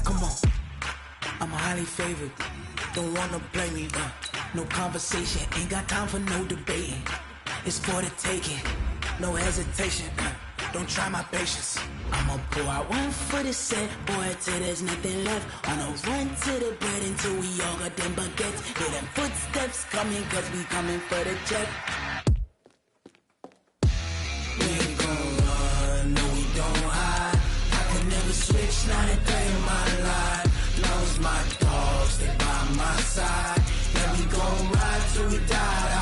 Come on, I'm highly favored. Don't wanna blame me, no conversation, ain't got time for no debating. It's for the taking, no hesitation, don't try my patience. I'ma pour out one for the set, boy, till there's nothing left. On a run to the bread until we all got them baguettes. Hear them footsteps coming, cause we coming for the check. We ain't gon' run, no we don't hide. I could never switch, not a day in my life. Long as my dogs, they by my side. Yeah, we gon' ride till we die.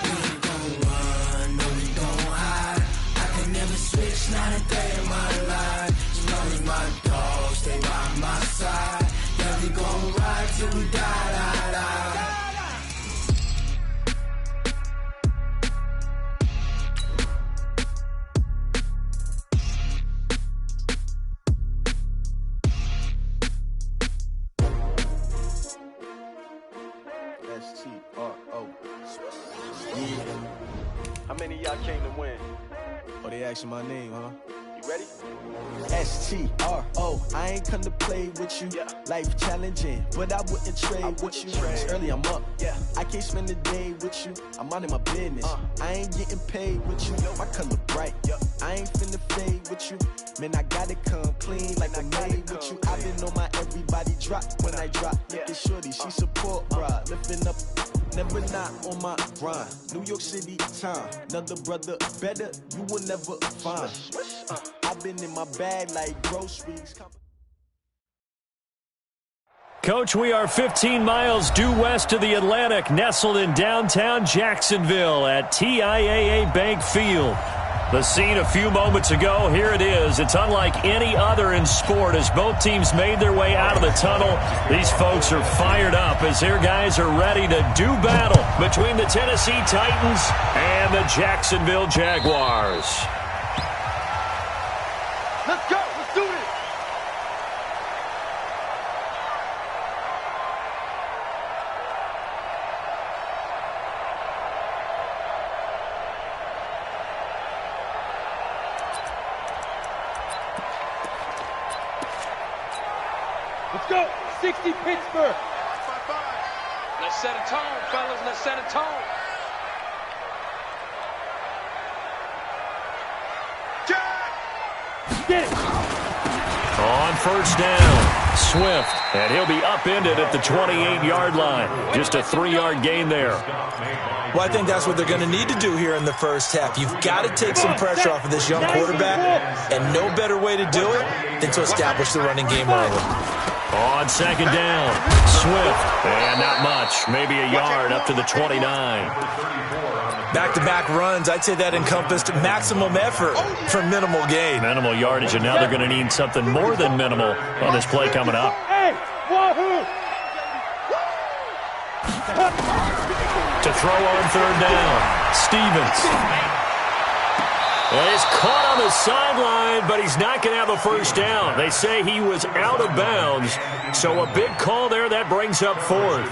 We ain't gon' run, no we don't hide. I could never switch, not a day in my life. As long as my dogs, they by my side. Yeah, we gon' ride till we die. S-T-R-O. How many of y'all came to win? Oh, they asking my name, huh? You ready? S-T-R-O. I ain't come to play with you. Yeah. Life challenging, but I wouldn't trade with you. It's early, I'm up. Yeah. I can't spend the day with you. I'm minding my business. I ain't getting paid with you. My color bright. I ain't finna fade with you. Man, I gotta come clean like I made with you. I've been on my everybody drop when I drop. Look at shorty, she support, bruh. Lifting up, never not on my grind. New York City time, another brother better, you will never find. I've been in my bag like groceries. Coach, we are 15 miles due west of the Atlantic, nestled in downtown Jacksonville at TIAA Bank Field. The scene a few moments ago, here it is. It's unlike any other in sport as both teams made their way out of the tunnel. These folks are fired up as their guys are ready to do battle between the Tennessee Titans and the Jacksonville Jaguars. Let's go. Let's do this. Let's go. 60 Pittsburgh. Let's set a tone, fellas. Let's set a tone. Get it. On first down, Swift, and he'll be upended at the 28-yard line. Just a 3-yard gain there. Well, I think that's what they're going to need to do here in the first half. You've got to take some pressure off of this young quarterback, and no better way to do it than to establish the running game early. On second down, Swift, and not much, maybe a yard up to the 29. Back-to-back runs, I'd say that encompassed maximum effort for minimal gain. Minimal yardage, and now they're going to need something more than minimal on this play coming up. Hey, wahoo! To throw on third down, Stevens. Well, he's caught on the sideline, but he's not going to have a first down. They say he was out of bounds, so a big call there that brings up fourth.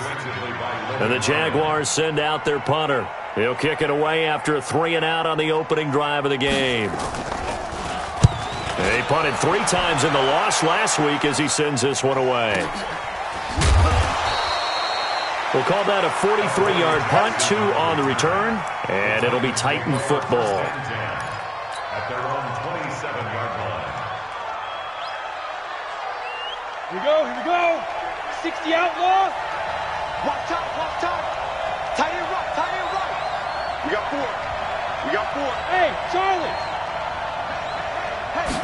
And the Jaguars send out their punter. He'll kick it away after a 3-and-out on the opening drive of the game. He punted 3 times in the loss last week as he sends this one away. We'll call that a 43-yard punt, 2 on the return, and it'll be Titan football. At their own 27-yard line. Here we go. 60 outlaw. Walk top. Tie it right. We got 4. Hey, Charlie.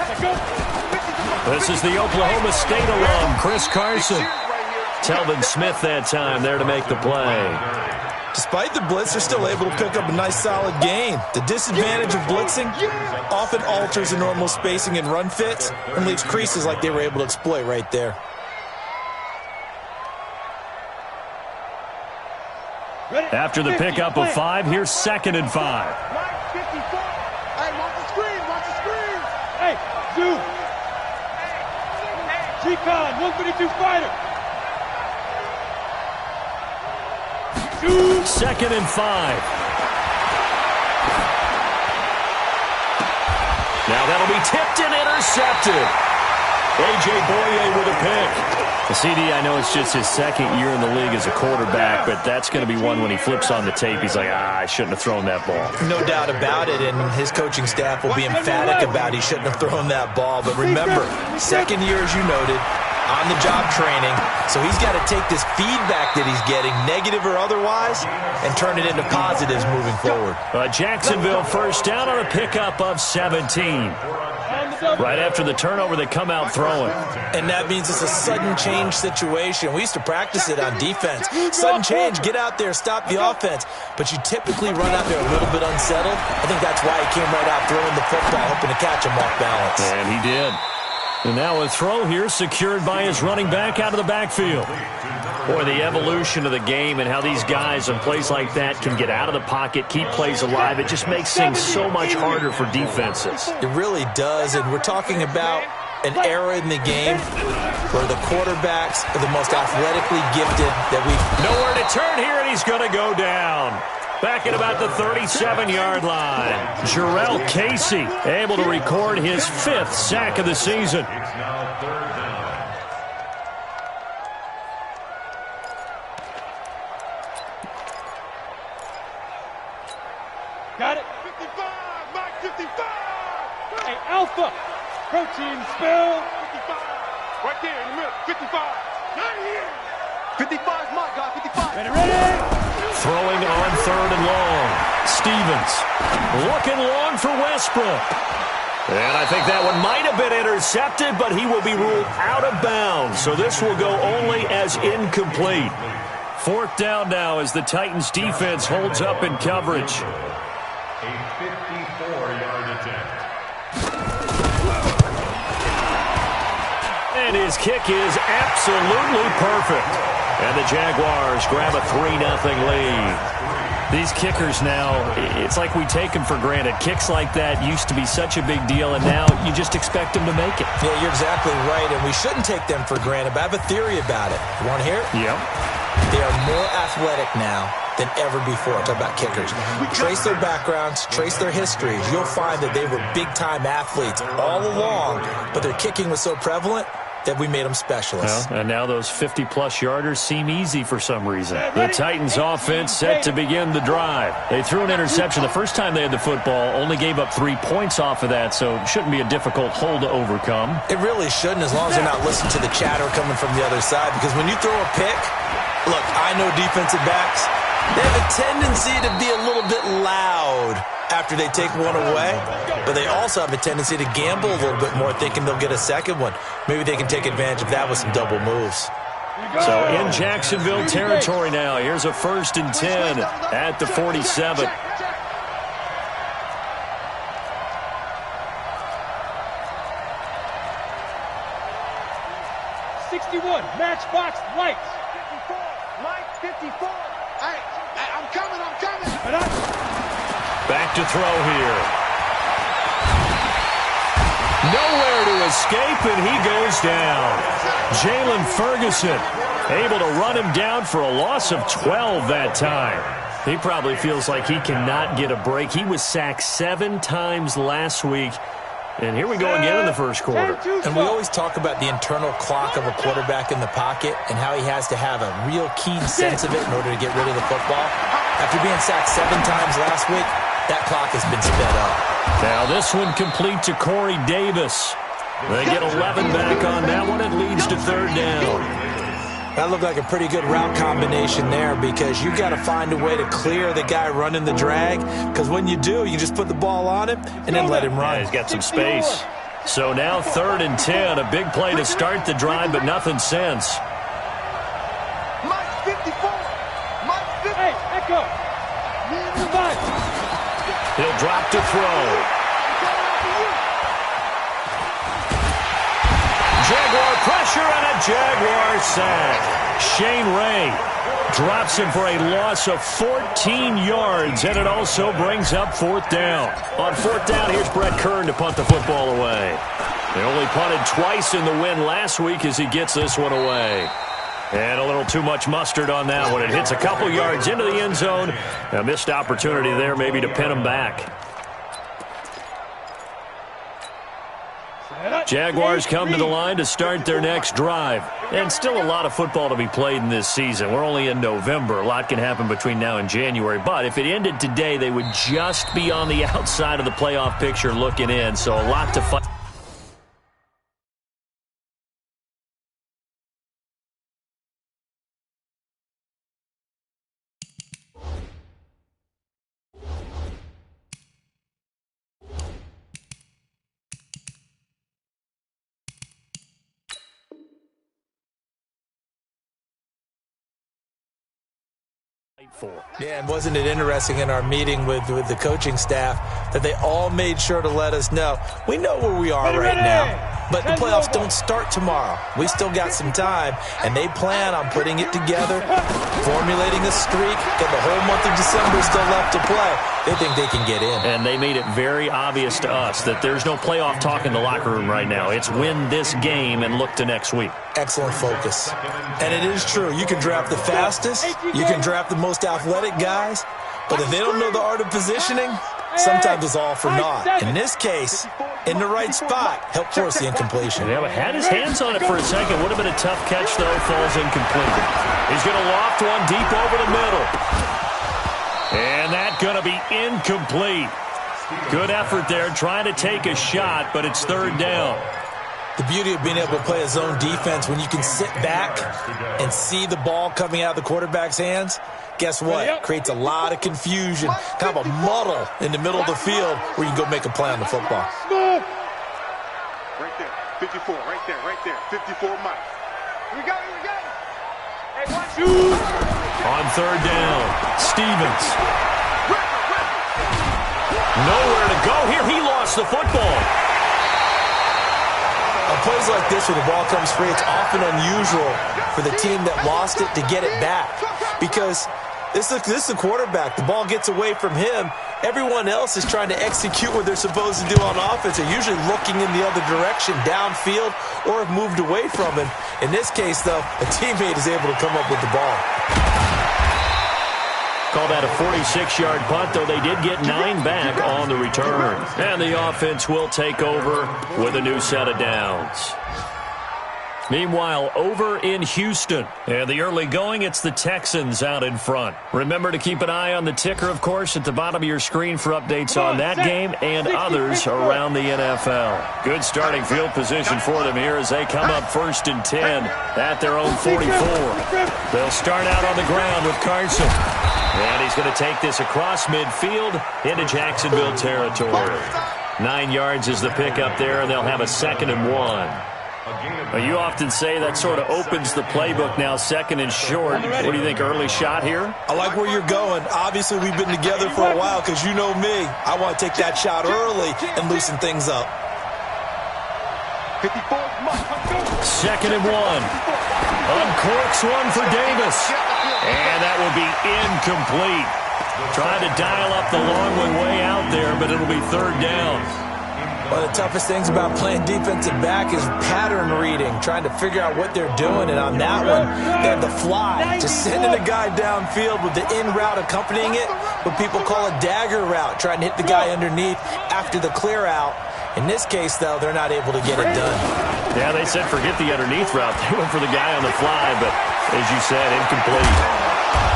Let's go. This is the Oklahoma State alum, Chris Carson. Telvin Smith that time there to make the play. Despite the blitz, they're still able to pick up a nice solid gain. The disadvantage of blitzing often alters the normal spacing and run fits and leaves creases like they were able to exploit right there. After the pickup of 5, here's 2nd and 5. Hey, watch the screen. Hey, Zoo. G-Con, 152 fighter. 2nd and 5. Now that'll be tipped and intercepted. A.J. Boye with a pick. The CD, I know it's just his second year in the league as a quarterback, but that's going to be one when he flips on the tape. He's like, I shouldn't have thrown that ball. No doubt about it, and his coaching staff will be emphatic about he shouldn't have thrown that ball. But remember, second year, as you noted, on-the-job training, so he's got to take this feedback that he's getting, negative or otherwise, and turn it into positives moving forward. Jacksonville first down on a pickup of 17. Right after the turnover, they come out throwing. And that means it's a sudden change situation. We used to practice it on defense. Sudden change, get out there, stop the offense. But you typically run out there a little bit unsettled. I think that's why he came right out throwing the football, hoping to catch him off balance. And he did. And now a throw here secured by his running back out of the backfield. Boy, the evolution of the game and how these guys in plays like that can get out of the pocket, keep plays alive, it just makes things so much harder for defenses. It really does, and we're talking about an era in the game where the quarterbacks are the most athletically gifted that we've... Nowhere to turn here, and he's going to go down. Back at about the 37-yard line. Jarrell Casey able to record his 5th sack of the season. Got it. 55, Mike, 55. Hey, Alpha. Protein spill. 55. Right there in the middle. 55. Not here. 55's my guy. 55. Ready. Throwing on 3rd and long. Stevens looking long for Westbrook. And I think that one might have been intercepted, but he will be ruled out of bounds. So this will go only as incomplete. 4th down now as the Titans defense holds up in coverage. A 54-yard attempt. And his kick is absolutely perfect. And the Jaguars grab a 3-0 lead. These kickers now, it's like we take them for granted. Kicks like that used to be such a big deal, and now you just expect them to make it. Yeah, you're exactly right, and we shouldn't take them for granted, but I have a theory about it. You want to hear it? Yep. They are more athletic now than ever before. Talk about kickers. Trace their backgrounds, trace their histories. You'll find that they were big-time athletes all along, but their kicking was so prevalent that we made them specialists. Well, and now those 50-plus yarders seem easy for some reason. The Titans offense set to begin the drive. They threw an interception the first time they had the football, only gave up 3 points off of that, so it shouldn't be a difficult hole to overcome. It really shouldn't, as long as they're not listening to the chatter coming from the other side, because when you throw a pick, look, I know defensive backs, they have a tendency to be a little bit loud after they take one away, but they also have a tendency to gamble a little bit more, thinking they'll get a second one. Maybe they can take advantage of that with some double moves. So in Jacksonville territory now, here's a 1st and 10 at the 47. 61, matchbox lights. 54, Mike, 54. Hey, I'm coming. Back to throw here. Nowhere to escape, and he goes down. Jalen Ferguson able to run him down for a loss of 12 that time. He probably feels like he cannot get a break. He was sacked 7 times last week. And here we go again in the first quarter. And we always talk about the internal clock of a quarterback in the pocket and how he has to have a real keen sense of it in order to get rid of the football. After being sacked 7 times last week, that clock has been sped up. Now this one complete to Corey Davis. They get 11 back on that one. It leads to 3rd down. That looked like a pretty good route combination there, because you got to find a way to clear the guy running the drag, because when you do, you just put the ball on him and then let him run. Yeah, he's got some space. So now 3rd and 10, a big play to start the drive, but nothing since. Mike 54. Mike 50. Hey, Echo. He'll drop to throw. Jaguar pressure and a Jaguar sack. Shane Ray drops him for a loss of 14 yards, and it also brings up 4th down. On 4th down, here's Brett Kern to punt the football away. They only punted twice in the win last week as he gets this one away. And a little too much mustard on that one. It hits a couple yards into the end zone. A missed opportunity there maybe to pin him back. Jaguars come to the line to start their next drive. And still a lot of football to be played in this season. We're only in November. A lot can happen between now and January. But if it ended today, they would just be on the outside of the playoff picture looking in. So a lot to fight. Yeah, and wasn't it interesting in our meeting with the coaching staff that they all made sure to let us know, we know where we are right now, but the playoffs don't start tomorrow. We still got some time, and they plan on putting it together, formulating a streak, got the whole month of December still left to play. They think they can get in. And they made it very obvious to us that there's no playoff talk in the locker room right now. It's win this game and look to next week. Excellent focus. And it is true. You can draft the fastest. You can draft the most athletic guys. But if they don't know the art of positioning, sometimes it's all for naught. In this case, in the right spot, help force the incompletion. Yeah, but had his hands on it for a second. Would have been a tough catch, though. Falls incomplete. He's going to loft one deep over the middle. And that's going to be incomplete. Good effort there, trying to take a shot, but it's third down. The beauty of being able to play a zone defense when you can sit back and see the ball coming out of the quarterback's hands, guess what? Creates a lot of confusion, kind of a muddle in the middle of the field where you can go make a play on the football. Right there, 54, right there, 54 Mike. Here we go. Hey, watch you. On third down, Stevens. Nowhere to go here. He lost the football. Plays like this where the ball comes free, it's often unusual for the team that lost it to get it back because this is a quarterback. The ball gets away from him. Everyone else is trying to execute what they're supposed to do on offense. They're usually looking in the other direction, downfield, or have moved away from him. In this case, though, a teammate is able to come up with the ball. Call that a 46-yard punt, though they did get 9 back on the return. And the offense will take over with a new set of downs. Meanwhile, over in Houston, and the early going, it's the Texans out in front. Remember to keep an eye on the ticker, of course, at the bottom of your screen for updates on that game and others around the NFL. Good starting field position for them here as they come up 1st and 10 at their own 44. They'll start out on the ground with Carson. And he's going to take this across midfield into Jacksonville territory. 9 yards is the pickup there, and they'll have a 2nd and 1. Well, you often say that sort of opens the playbook now, 2nd and short. What do you think, early shot here? I like where you're going. Obviously, we've been together for a while because you know me. I want to take that shot early and loosen things up. 2nd and 1. Uncorks one for Davis. And that will be incomplete. Trying to dial up the long way out there, but it'll be 3rd down. One of the toughest things about playing defensive back is pattern reading, trying to figure out what they're doing. And on that one, they had the fly, just sending a guy downfield with the in route accompanying it, what people call a dagger route, trying to hit the guy underneath after the clear out. In this case, though, they're not able to get it done. Yeah, they said forget the underneath route. They went for the guy on the fly, but as you said, incomplete.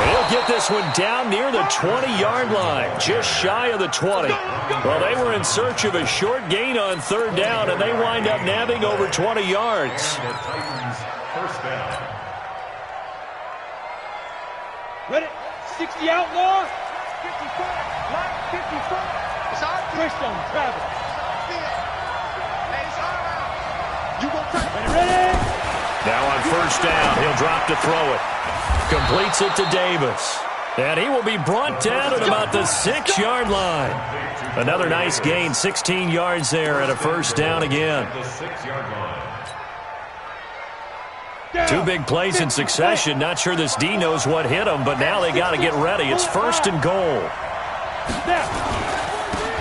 He'll get this one down near the 20-yard line, just shy of the 20. Well, they were in search of a short gain on 3rd down, and they wind up nabbing over 20 yards. Ready? 60 outlaw. 54. Line 54. It's our Christian Travis. You go ready? Now on 1st down, he'll drop to throw it. Completes it to Davis. And he will be brought down at about the 6-yard line. Another nice gain, 16 yards there and a 1st down again. 2 big plays in succession. Not sure this D knows what hit him, but now they got to get ready. It's 1st and goal.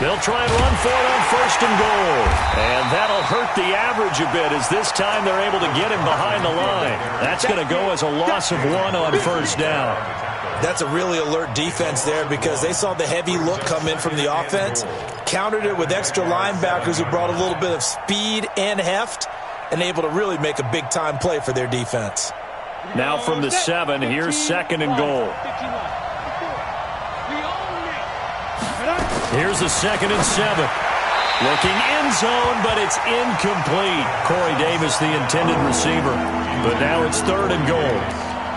They'll try and run for it on 1st and goal. And that'll hurt the average a bit as this time they're able to get him behind the line. That's going to go as a loss of 1 on 1st down. That's a really alert defense there because they saw the heavy look come in from the offense, countered it with extra linebackers who brought a little bit of speed and heft, and able to really make a big-time play for their defense. Now from the 7, here's 2nd and goal. Here's a 2nd and 7. Looking end zone, but it's incomplete. Corey Davis, the intended receiver. But now it's 3rd and goal.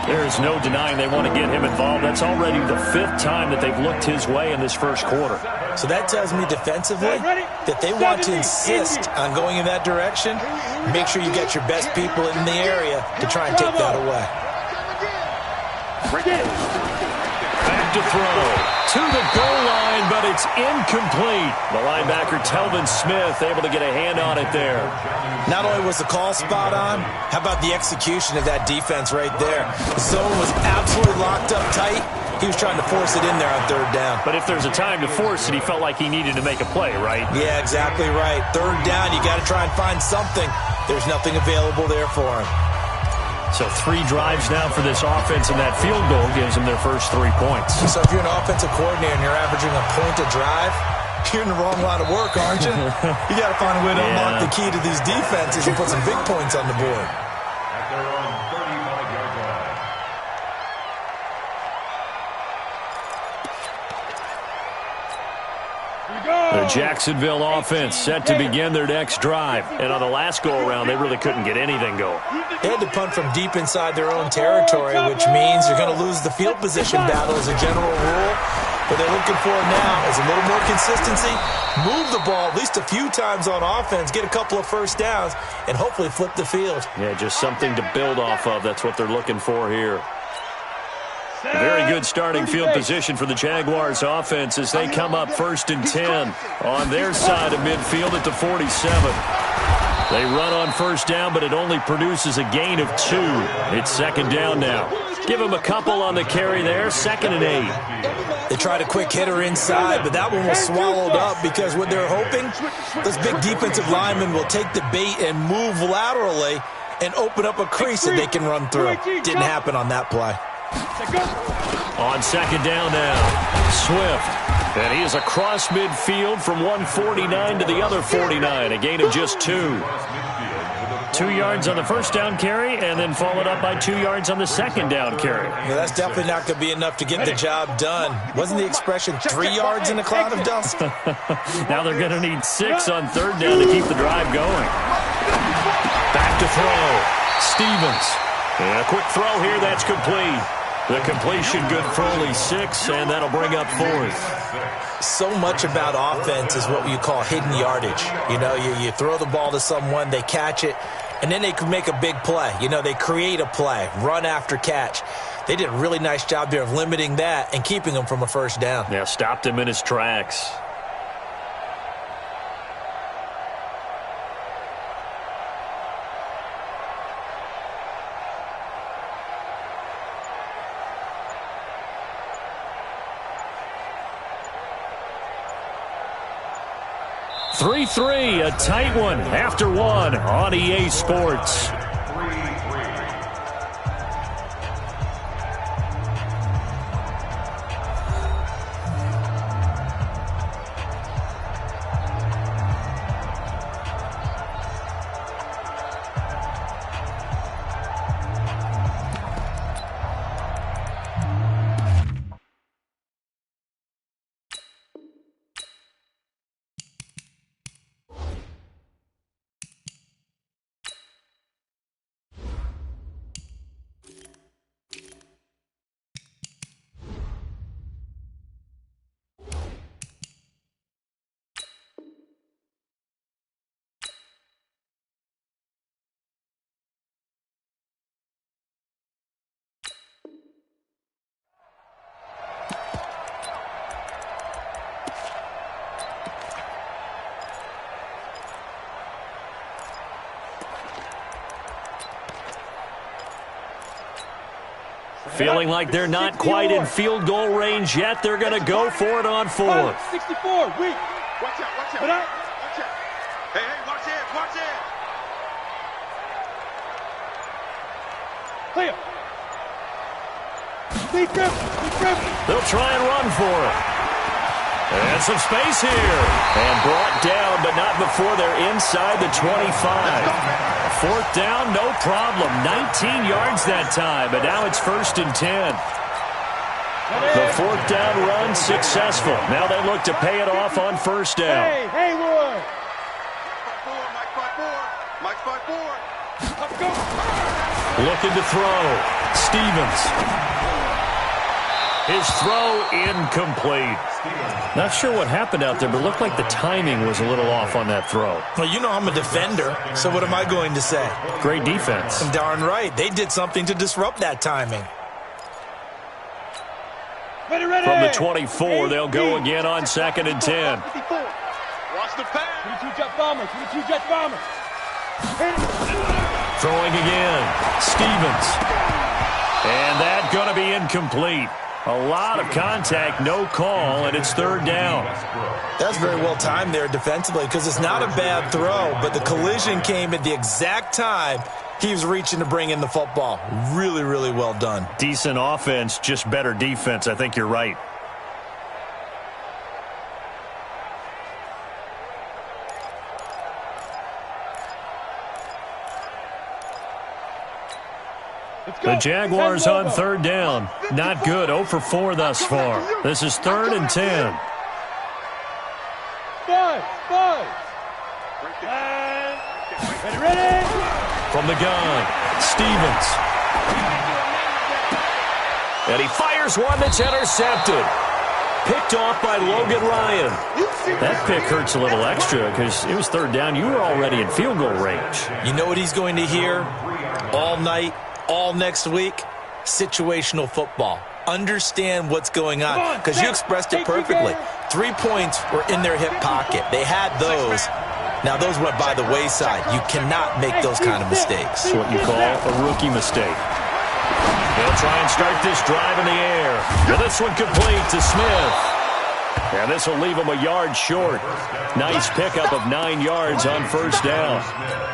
There's no denying they want to get him involved. That's already the 5th time that they've looked his way in this first quarter. So that tells me defensively that they want to insist on going in that direction. Make sure you get your best people in the area to try and take that away. Back to throw. To the goal line, but it's incomplete. The linebacker, Telvin Smith, able to get a hand on it there. Not only was the call spot on, how about the execution of that defense right there? The zone was absolutely locked up tight. He was trying to force it in there on 3rd down. But if there's a time to force it, he felt like he needed to make a play, right? Yeah, exactly right. 3rd down, you got to try and find something. There's nothing available there for him. So 3 drives now for this offense, and that field goal gives them their first 3 points. So if you're an offensive coordinator and you're averaging a point a drive, you're in the wrong line of work, aren't you? You got to find a way to unlock the key to these defenses and put some big points on the board. At their own 35-yard line. The Jacksonville offense set to begin their next drive. And on the last go-around, they really couldn't get anything going. They had to punt from deep inside their own territory, which means you're going to lose the field position battle as a general rule. What they're looking for now is a little more consistency, move the ball at least a few times on offense, get a couple of first downs, and hopefully flip the field. Yeah, just something to build off of. That's what they're looking for here. A very good starting field position for the Jaguars offense as they come up 1st and 10 on their side of midfield at the 47. They run on 1st down, but it only produces a gain of 2. It's 2nd down now. Give them a couple on the carry there, 2nd and 8. They tried a quick hitter inside, but that one was swallowed up because what they're hoping, those big defensive linemen will take the bait and move laterally and open up a crease that they can run through. Didn't happen on that play. On 2nd down now, Swift. And he is across midfield from 149 to the other 49, a gain of just 2. 2 yards on the 1st down carry, and then followed up by 2 yards on the 2nd down carry. Yeah, that's definitely not going to be enough to get the job done. Wasn't the expression 3 yards in a cloud of dust? Now they're going to need 6 on 3rd down to keep the drive going. Back to throw. Stevens. And a quick throw here, that's complete. The completion good for only 6, and that'll bring up 4th. So much about offense is what you call hidden yardage. You know, you throw the ball to someone, they catch it, and then they can make a big play. You know, they create a play, run after catch. They did a really nice job there of limiting that and keeping him from a 1st down. Yeah, stopped him in his tracks. Three, a tight one after 1 on EA Sports. Feeling like they're not quite in field goal range yet. They're going to go for it on 4. 64, weak. Watch out, watch out. Put out. Watch out. Hey, watch it, watch it. Clear. They'll try and run for it. And some space here. And brought down, but not before they're inside the 25. Fourth down, no problem. 19 yards that time, but now it's 1st and 10. The fourth down run successful. Now they look to pay it off on 1st down. Hey, Haywood. Mike 5-4. Let's go. Looking to throw. Stevens. His throw incomplete. Not sure what happened out there, but it looked like the timing was a little off on that throw. Well, you know I'm a defender, so what am I going to say? Great defense. I'm darn right. They did something to disrupt that timing. Ready. From the 24, they'll go again on 2nd and 10. Watch the pass. 22 jet bomber. 22 jet bomber. Throwing again. Stevens. And that's going to be incomplete. A lot of contact, no call, and it's 3rd down. That's very well timed there defensively because it's not a bad throw, but the collision came at the exact time he was reaching to bring in the football. Really, really well done. Decent offense, just better defense. I think you're right. The Jaguars on 3rd down. Not good. 0 for 4 thus far. This is 3rd and 10. Five. Ready. From the gun, Stevens. And he fires one that's intercepted. Picked off by Logan Ryan. That pick hurts a little extra because it was 3rd down. You were already in field goal range. You know what he's going to hear all night, all next week? Situational football. Understand what's going on because you expressed it perfectly. 3 points were in their hip pocket. They had those. Now, those went by the wayside. You cannot make those kind of mistakes. That's what you call a rookie mistake. They'll try and start this drive in the air. And this one complete to Smith. And this will leave him a yard short. Nice pickup of 9 yards on 1st down.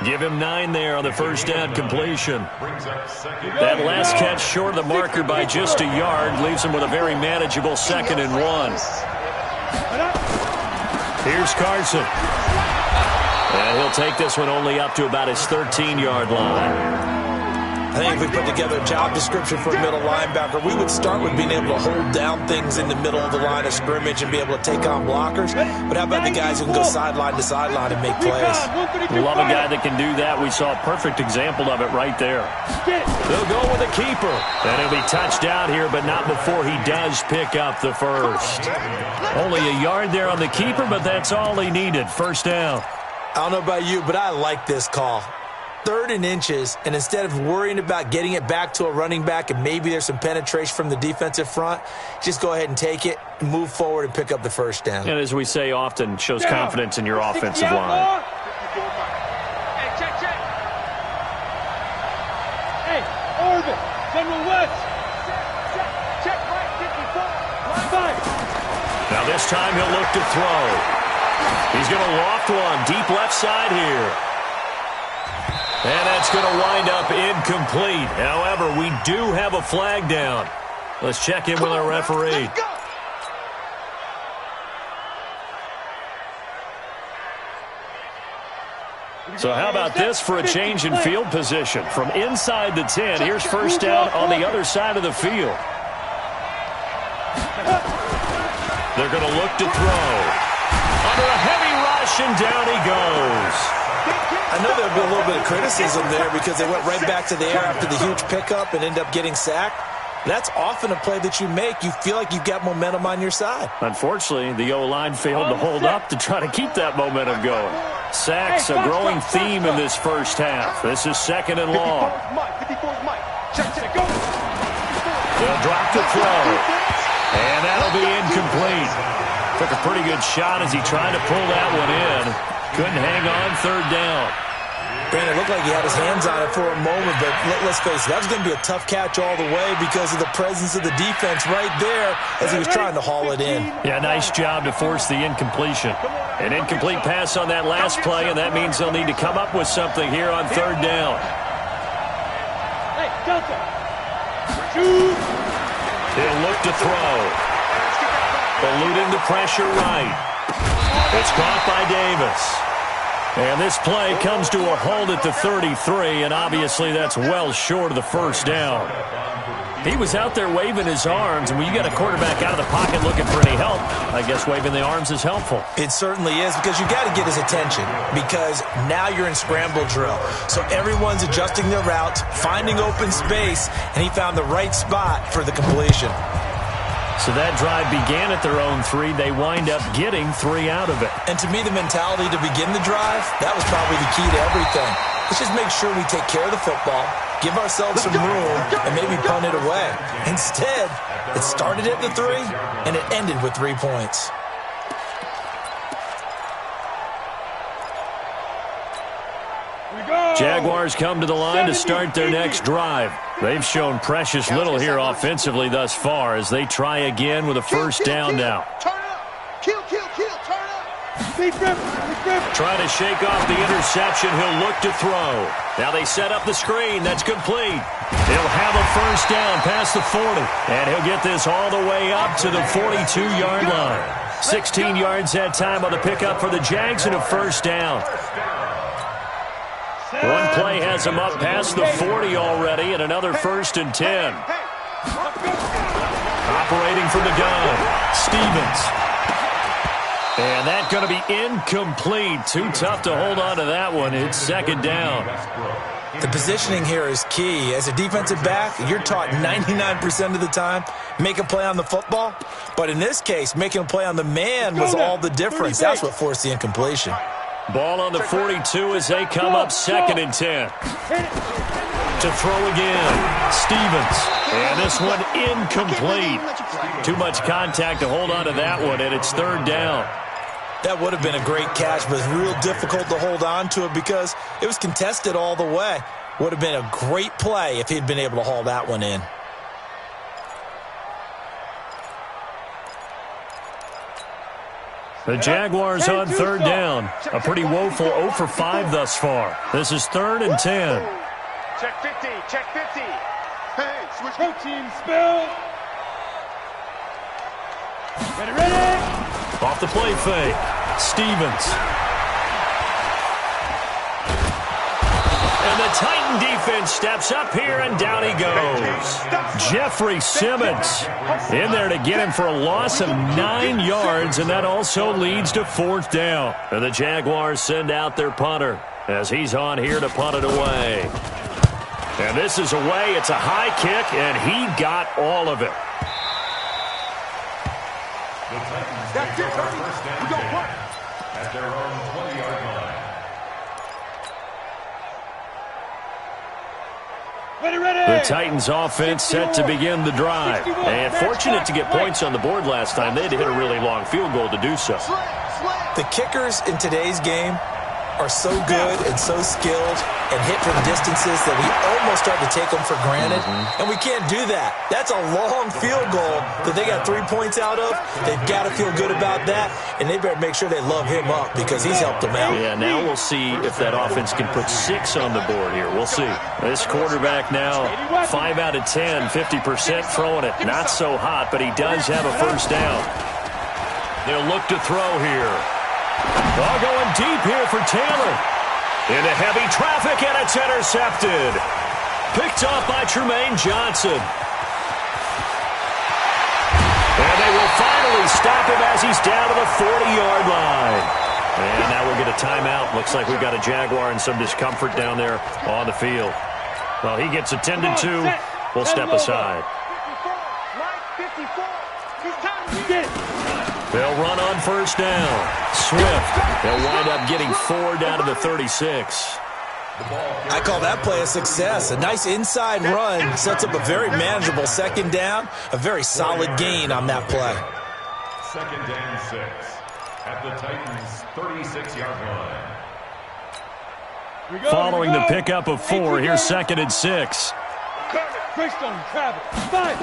Give him 9 there on the 1st down completion. That last catch short of the marker by just a yard leaves him with a very manageable 2nd and 1. Here's Carson. And he'll take this one only up to about his 13-yard line. I think if we put together a job description for a middle linebacker, we would start with being able to hold down things in the middle of the line of scrimmage and be able to take on blockers. But how about the guys who can go sideline to sideline and make plays? Love a guy that can do that. We saw a perfect example of it right there. They'll go with a keeper. And he'll be touched out here, but not before he does pick up the first. Only a yard there on the keeper, but that's all he needed. 1st down. I don't know about you, but I like this call. 3rd and inches, and instead of worrying about getting it back to a running back and maybe there's some penetration from the defensive front, just go ahead and take it, move forward, and pick up the 1st down. And as we say often, shows confidence in your offensive line. Hey, check. Hey, Orbit, General West. Check right 54. Now this time he'll look to throw. He's going to loft one deep left side here. And that's going to wind up incomplete. However, we do have a flag down. Let's check in with our referee. So how about this for a change in field position? From inside the 10, here's 1st down on the other side of the field. They're going to look to throw. Under a heavy rush, and down he goes. I know there'll be a little bit of criticism there because they went right back to the air after the huge pickup and end up getting sacked. That's often a play that you make. You feel like you've got momentum on your side. Unfortunately, the O-line failed to hold up to try to keep that momentum going. Sacks, a growing theme in this 1st half. This is 2nd and long. 54's Mike. Check. Go. They'll drop the throw. And that'll be incomplete. Took a pretty good shot as he tried to pull that one in. Couldn't hang on 3rd down. Brandon, it looked like he had his hands on it for a moment, but let's face it, that was going to be a tough catch all the way because of the presence of the defense right there as he was trying to haul it in. Yeah, nice job to force the incompletion. An incomplete pass on that last play, and that means they'll need to come up with something here on 3rd down. Hey, Delta. Shoot. He'll look to throw. Eluding the pressure right. It's caught by Davis. And this play comes to a halt at the 33, and obviously that's well short of the first down. He was out there waving his arms, and when you got a quarterback out of the pocket looking for any help, I guess waving the arms is helpful. It certainly is, because you got to get his attention, because now you're in scramble drill. So everyone's adjusting their routes, finding open space, and he found the right spot for the completion. So that drive began at their own 3. They wind up getting 3 out of it. And to me, the mentality to begin the drive, that was probably the key to everything. Let's just make sure we take care of the football, give ourselves some room, and maybe punt it away. Instead, it started at the 3, and it ended with 3 points. Jaguars come to the line to start their next drive. They've shown precious little here offensively thus far as they try again with a first down now. Turn up. Kill, turn up. Trying to shake off the interception. He'll look to throw. Now they set up the screen. That's complete. He'll have a first down past the 40. And he'll get this all the way up to the 42-yard line. 16 yards that time on the pickup for the Jags and a first down. One play has him up past the 40 already, and another 1st and 10. Operating from the gun, Stevens. And that's going to be incomplete. Too tough to hold on to that one. It's 2nd down. The positioning here is key. As a defensive back, you're taught 99% of the time, make a play on the football. But in this case, making a play on the man was all the difference. That's what forced the incompletion. Ball on the 42 as they come up 2nd and 10. To throw again, Stevens. And this one incomplete. Too much contact to hold on to that one, and it's 3rd down. That would have been a great catch, but it's real difficult to hold on to it because it was contested all the way. Would have been a great play if he'd been able to haul that one in. The Jaguars on 3rd down. A pretty woeful 0 for 5 thus far. This is 3rd and 10. Check 50, check 50. Hey, switch. Protein spill. Ready. Off the play fake, Stevens. And the Titan defense steps up here, and down he goes. Jeffrey Simmons in there to get him for a loss of 9 yards, and that also leads to 4th down. And the Jaguars send out their punter as he's on here to punt it away. And this is away. It's a high kick, and he got all of it. The Titans make their first down at their own 20-yard line. The Titans offense set to begin the drive. And fortunate to get points on the board last time. They had to hit a really long field goal to do so. The kickers in today's game are so good and so skilled and hit from distances that we almost start to take them for granted. And we can't do that. That's a long field goal that they got 3 points out of. They've got to feel good about that, and they better make sure they love him up because he's helped them out. Yeah, now we'll see if that offense can put 6 on the board here. We'll see. This quarterback now 5 out of 10, 50% throwing it. Not so hot, but he does have a first down. They'll look to throw here. Ball going deep here for Taylor. Into heavy traffic, and it's intercepted. Picked off by Tremaine Johnson. And they will finally stop him as he's down to the 40-yard line. And now we'll get a timeout. Looks like we've got a Jaguar and some discomfort down there on the field. Well, he gets attended to. We'll step aside. 54. It's time to get it. They'll run on first down. Swift. They'll wind up getting 4 down to the 36. I call that play a success. A nice inside run sets up a very manageable 2nd down. A very solid gain on that play. 2nd and 6 at the Titans' 36-yard line. Following the pickup of 4, here's 2nd and 6. Greystone, Travis, 5.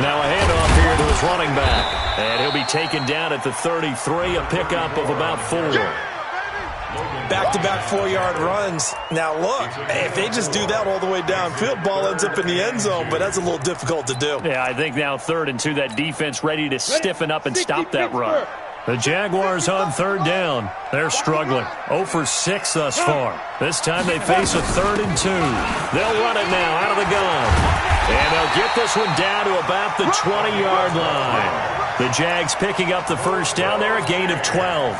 Now a handoff here to his running back. And he'll be taken down at the 33, a pickup of about 4. back-to-back 4-yard runs. Now, look, if they just do that all the way downfield, ball ends up in the end zone, but that's a little difficult to do. Yeah, I think now 3rd and 2, that defense ready to stiffen up and stop that run. The Jaguars on 3rd down. They're struggling. 0 for 6 thus far. This time they face a 3rd and 2. They'll run it now out of the gun. And they'll get this one down to about the 20-yard line. The Jags picking up the first down there, a gain of 12.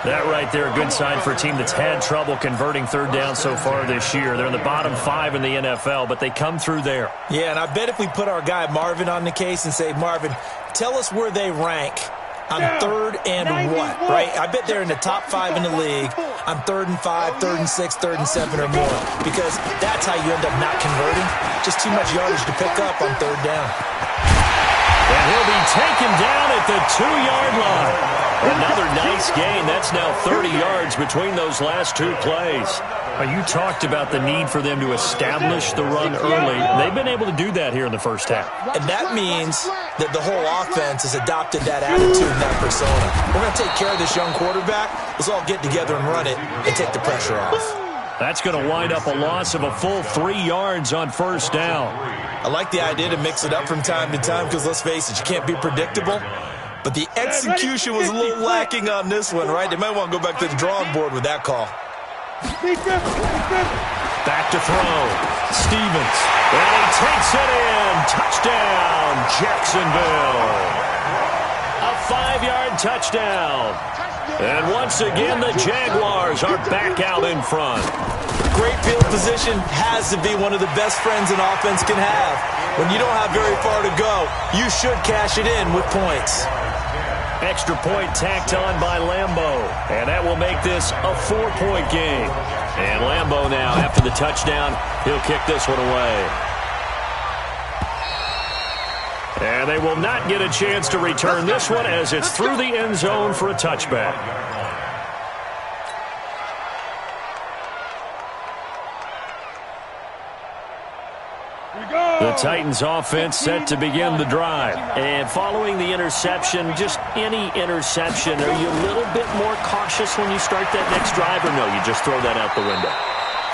That right there, a good sign for a team that's had trouble converting 3rd down so far this year. They're in the bottom 5 in the NFL, but they come through there. Yeah, and I bet if we put our guy Marvin on the case and say, Marvin, tell us where they rank on 3rd and what, right? I bet they're in the top 5 in the league on 3rd and 5, 3rd and 6, 3rd and 7 or more, because that's how you end up not converting. Just too much yardage to pick up on 3rd down. And he'll be taken down at the 2-yard line. Another nice gain. That's now 30 yards between those last 2 plays. You talked about the need for them to establish the run early. They've been able to do that here in the first half. And that means that the whole offense has adopted that attitude and that persona. We're going to take care of this young quarterback. Let's all get together and run it and take the pressure off. That's going to wind up a loss of a full 3 yards on first down. I like the idea to mix it up from time to time because, let's face it, you can't be predictable. But the execution was a little lacking on this one, right? They might want to go back to the drawing board with that call. Back to throw. Stevens. And he takes it in. Touchdown, Jacksonville. A 5-yard touchdown. And once again, the Jaguars are back out in front. Great field position has to be one of the best friends an offense can have. When you don't have very far to go, you should cash it in with points. Extra point tacked on by Lambeau. And that will make this a 4-point game. And Lambeau now, after the touchdown, he'll kick this one away. And they will not get a chance to return this one as it's through the end zone for a touchback. The Titans offense set to begin the drive. And following the interception, just any interception, are you a little bit more cautious when you start that next drive, or no, you just throw that out the window?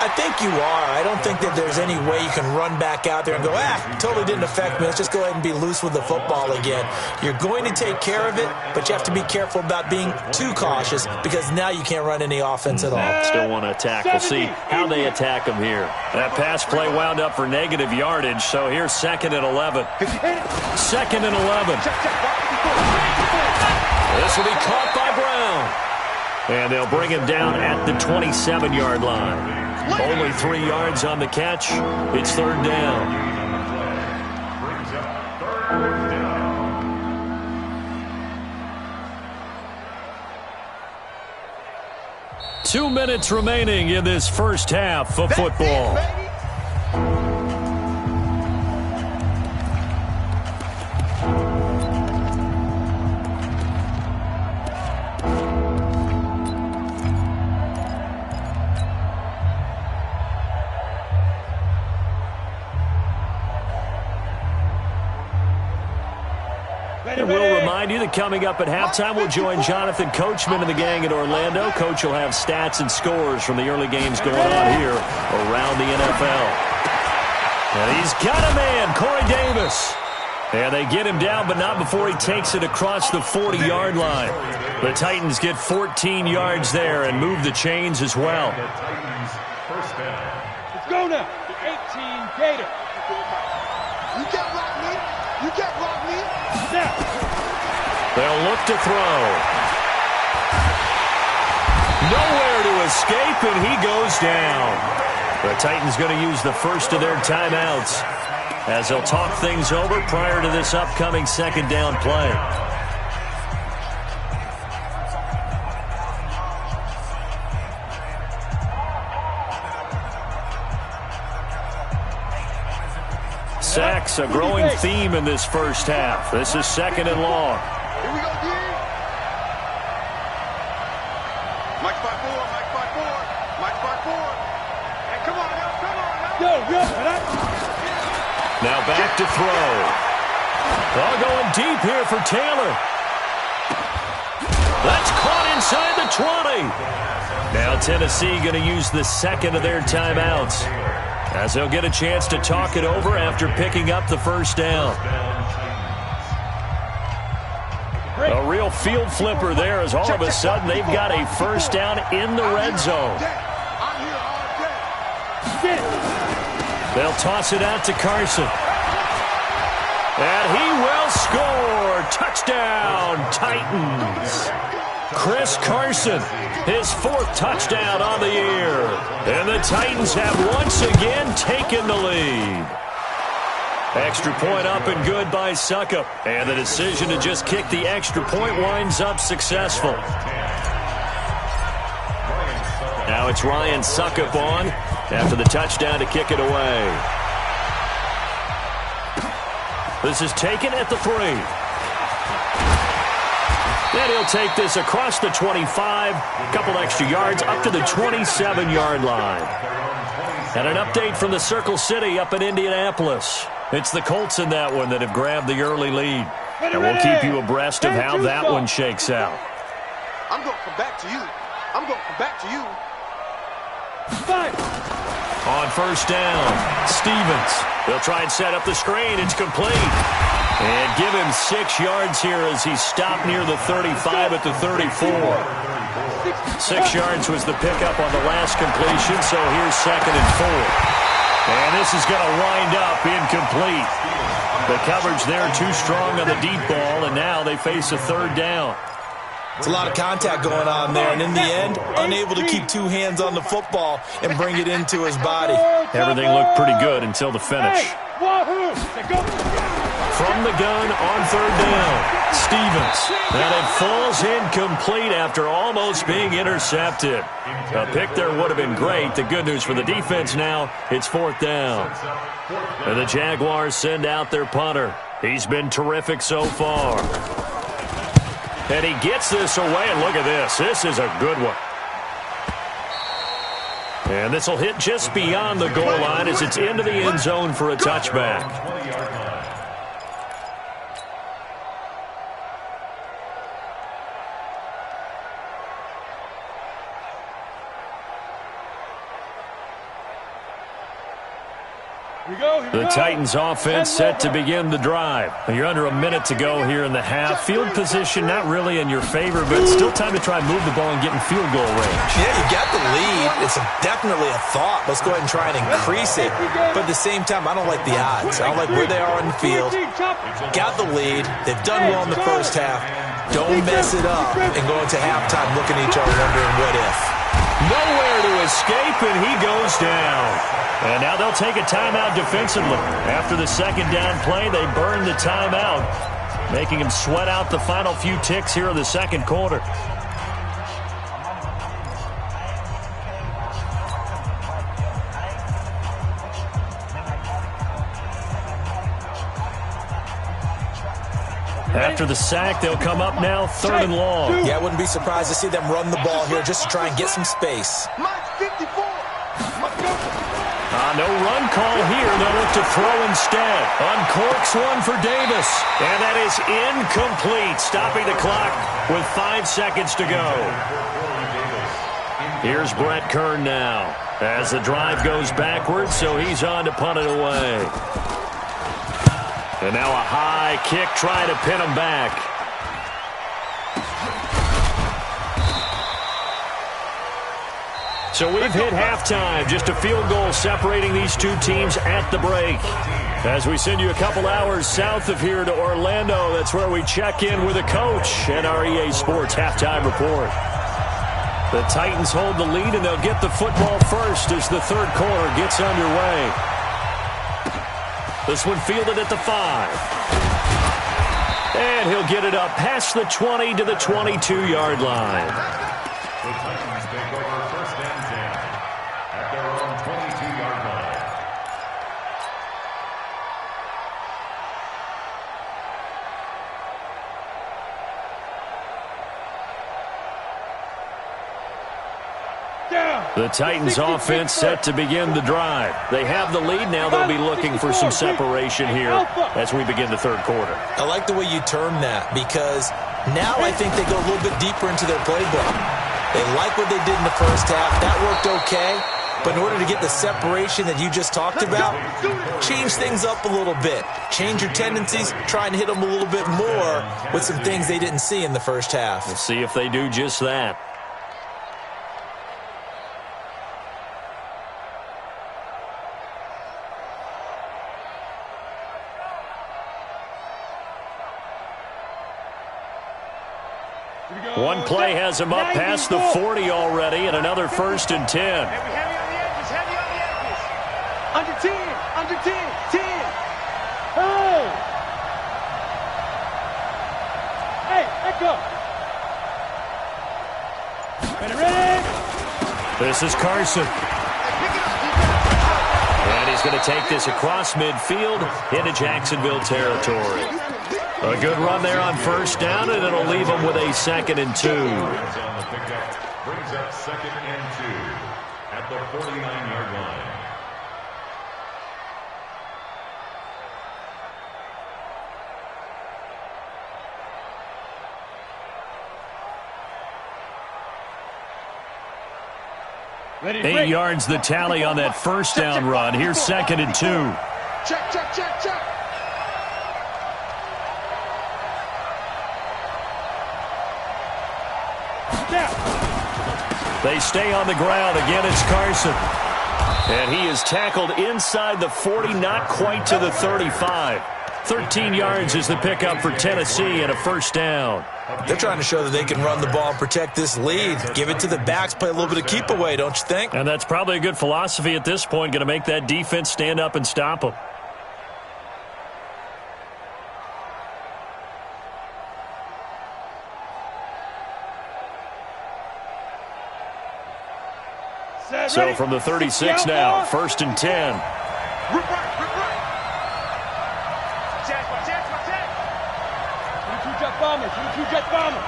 I think you are. I don't think that there's any way you can run back out there and go, totally didn't affect me. Let's just go ahead and be loose with the football again. You're going to take care of it, but you have to be careful about being too cautious because now you can't run any offense at all. Still want to attack. We'll see how they attack them here. That pass play wound up for negative yardage, so here's 2nd and 11. 2nd and 11. This will be caught by Brown. And they'll bring him down at the 27-yard line. Only 3 yards on the catch. It's 3rd down. Brings up 3rd down. 2 minutes remaining in this first half of football. And we'll remind you that coming up at halftime, we'll join Jonathan Coachman and the gang at Orlando. Coach will have stats and scores from the early games going on here around the NFL. And he's got a man, Corey Davis. And they get him down, but not before he takes it across the 40-yard line. The Titans get 14 yards there and move the chains as well. Let's go now. The 18 Gator. You can't block me. You can't block me. Now. They'll look to throw. Nowhere to escape, and he goes down. The Titans going to use the first of their timeouts as they'll talk things over prior to this upcoming 2nd down play. Sacks, a growing theme in this first half. This is 2nd and long. Here we go, D. Mike by 4, Mike by 4, Mike by 4. Hey, come on now, come on now. Yo. Now back to throw. Ball going deep here for Taylor. That's caught inside the 20. Now Tennessee going to use the second of their timeouts, as they'll get a chance to talk it over after picking up the first down. A real field flipper there, as all of a sudden they've got a first down in the red zone. They'll toss it out to Carson. And he will score. Touchdown, Titans. Chris Carson, his 4th touchdown on the year. And the Titans have once again taken the lead. Extra point up and good by Succop. And the decision to just kick the extra point winds up successful. Now it's Ryan Succop on after the touchdown to kick it away. This is taken at the 3. Then he'll take this across the 25, a couple extra yards up to the 27-yard line. And an update from the Circle City up in Indianapolis. It's the Colts in that one that have grabbed the early lead. And we'll keep you abreast of how that one shakes out. I'm going to come back to you. I'm going to come back to you. On first down, Stevens. They'll try and set up the screen. It's complete. And give him 6 yards here as he stopped near the 35 at the 34. 6 yards was the pickup on the last completion, so here's 2nd and 4. And this is going to wind up incomplete. The coverage there too strong on the deep ball, and now they face a 3rd down. It's a lot of contact going on there, and in the end, unable to keep 2 hands on the football and bring it into his body. Everything looked pretty good until the finish. From the gun on 3rd down, Stevens. And it falls incomplete after almost being intercepted. A pick there would have been great. The good news for the defense now, it's 4th down. And the Jaguars send out their punter. He's been terrific so far. And he gets this away, and look at this. This is a good one. And this will hit just beyond the goal line as it's into the end zone for a touchback. The Titans offense set to begin the drive. You're under a minute to go here in the half. Field position not really in your favor, but still time to try and move the ball and get in field goal range. Yeah, you got the lead. It's definitely a thought. Let's go ahead and try and increase it. But at the same time, I don't like the odds. I don't like where they are on the field. Got the lead. They've done well in the first half. Don't mess it up and go into halftime looking at each other wondering what if. Nowhere to escape, and he goes down. And now they'll take a timeout defensively. After the 2nd down play, they burn the timeout, making him sweat out the final few ticks here in the 2nd quarter. After the sack, they'll come up now 3rd and long. Yeah, I wouldn't be surprised to see them run the ball here just to try and get some space. No run call here. They'll look to throw instead. Uncorks one for Davis. And that is incomplete, stopping the clock with 5 seconds to go. Here's Brett Kern now as the drive goes backwards, so he's on to punt it away. And now a high kick trying to pin him back. So we've hit halftime. Just a field goal separating these two teams at the break. As we send you a couple hours south of here to Orlando, that's where we check in with a coach and our EA Sports halftime report. The Titans hold the lead, and they'll get the football first as the 3rd quarter gets underway. This one fielded at the 5. And he'll get it up past the 20 to the 22-yard line. The Titans take over 1st and 10 at their own 22-yard line. The Titans offense set to begin the drive. They have the lead. Now they'll be looking for some separation here as we begin the 3rd quarter. I like the way you term that because Now I think they go a little bit deeper into their playbook. They like what they did in the first half. That worked okay. But in order to get the separation that you just talked about, change things up a little bit. Change your tendencies, try and hit them a little bit more with some things they didn't see in the first half. We'll see if they do just that. One play has him up past the 40 already, and another 1st and 10. Heavy on the edges, heavy on the edges. Under 10, 10. Hey, let go. Ready? This is Carson. And he's going to take this across midfield into Jacksonville territory. A good run there on 1st down, and it'll leave them with a 2nd and 2. Brings up 2nd and 2 at the 49-yard line. Ready, 8 yards the tally on that 1st down run. Here's 2nd and 2. Check. They stay on the ground. Again, it's Carson. And he is tackled inside the 40, not quite to the 35. 13 yards is the pickup for Tennessee and a 1st down. They're trying to show that they can run the ball and protect this lead. Give it to the backs, play a little bit of keep away, don't you think? And that's probably a good philosophy at this point, going to make that defense stand up and stop them. So from the 36 now, 1st and 10. Rip right. Jet bomber.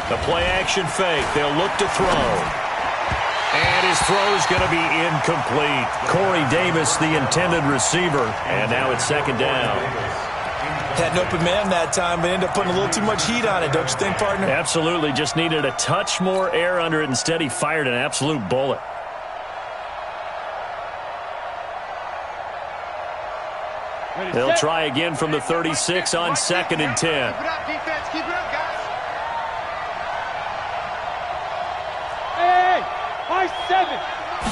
The play action fake. They'll look to throw. And his throw is going to be incomplete. Corey Davis, the intended receiver. And now it's 2nd down. Had an open man that time, but ended up putting a little too much heat on it, don't you think, partner? Absolutely. Just needed a touch more air under it. Instead, he fired an absolute bullet. They'll try again from the 36 on 2nd and 10. Keep it up, defense. Keep it up, guys. Hey, high 7.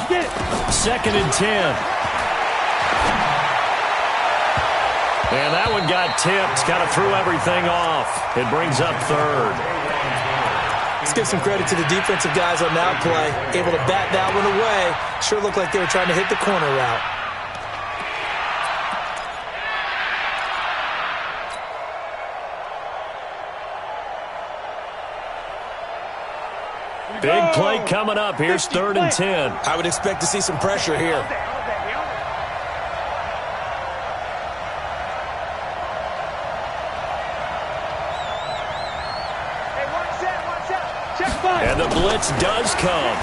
Get it. 2nd and 10. And that one got tipped. Kind of threw everything off. It brings up 3rd. Let's give some credit to the defensive guys on that play. Able to bat that one away. Sure looked like they were trying to hit the corner route. Big play coming up. Here's 3rd and 10. I would expect to see some pressure here. And the blitz does come.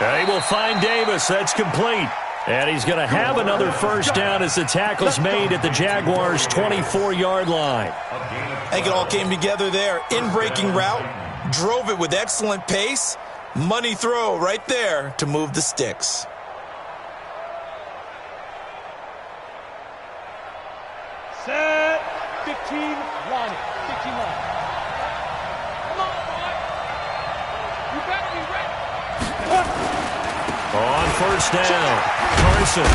They will find Davis. That's complete. And he's going to have another 1st down as the tackle's made at the Jaguars' 24-yard line. I think it all came together there. In-breaking route, drove it with excellent pace. Money throw right there to move the sticks. Set. 15 line. 15 line. Come on, boy. You better be ready. On 1st down, Carson.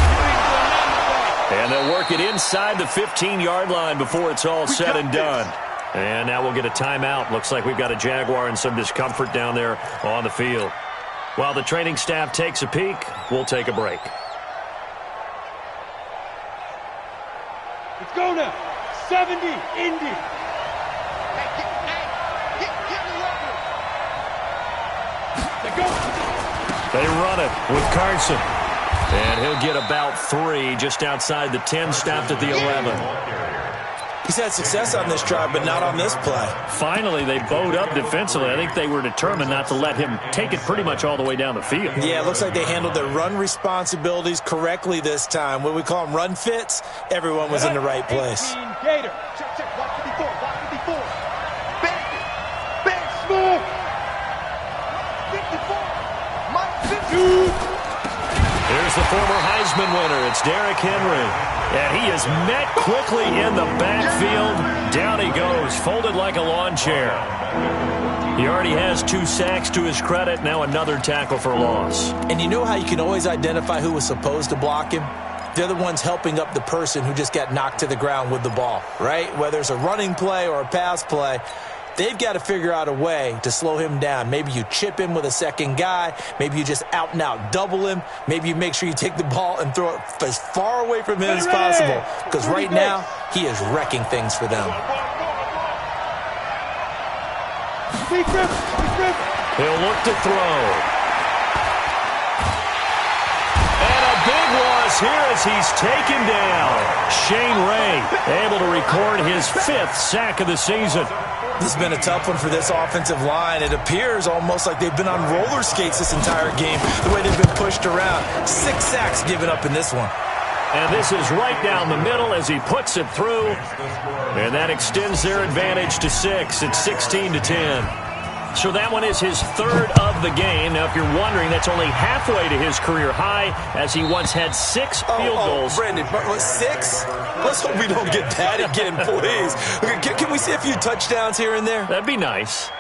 And they'll work it inside the 15-yard line before it's all said and done. And now we'll get a timeout. Looks like we've got a Jaguar in some discomfort down there on the field. While the training staff takes a peek, we'll take a break. Let's go now. 70, Indy. Let's go. They run it with Carson. And he'll get about 3 just outside the 10, stopped at the 11. He's had success on this drive, but not on this play. Finally, they bowed up defensively. I think they were determined not to let him take it pretty much all the way down the field. Yeah, it looks like they handled their run responsibilities correctly this time. What we call them run fits, everyone was in the right place. Gator. Check, check. Block 54. Block 54. Bang. Bang. Smooth. 54. Mike 52. Here's the former Heisman winner. It's Derrick Henry. And he is met quickly in the backfield. Down he goes, folded like a lawn chair. He already has 2 sacks to his credit. Now another tackle for loss. And you know how you can always identify who was supposed to block him? They're the ones helping up the person who just got knocked to the ground with the ball, right? Whether it's a running play or a pass play, they've got to figure out a way to slow him down. Maybe you chip him with a second guy. Maybe you just out and out double him. Maybe you make sure you take the ball and throw it as far away from him as possible. Because right now, he is wrecking things for them. He'll look to throw. And a big loss here as he's taken down. Shane Ray able to record his 5th sack of the season. This has been a tough one for this offensive line. It appears almost like they've been on roller skates this entire game, the way they've been pushed around. 6 sacks given up in this one. And this is right down the middle as he puts it through. And that extends their advantage to 6. It's 16-10. So that one is his 3rd of the game. Now, if you're wondering, that's only halfway to his career high, as he once had 6 field goals. Brandon, 6? Let's hope we don't get that again, please. Can we see a few touchdowns here and there? That'd be nice.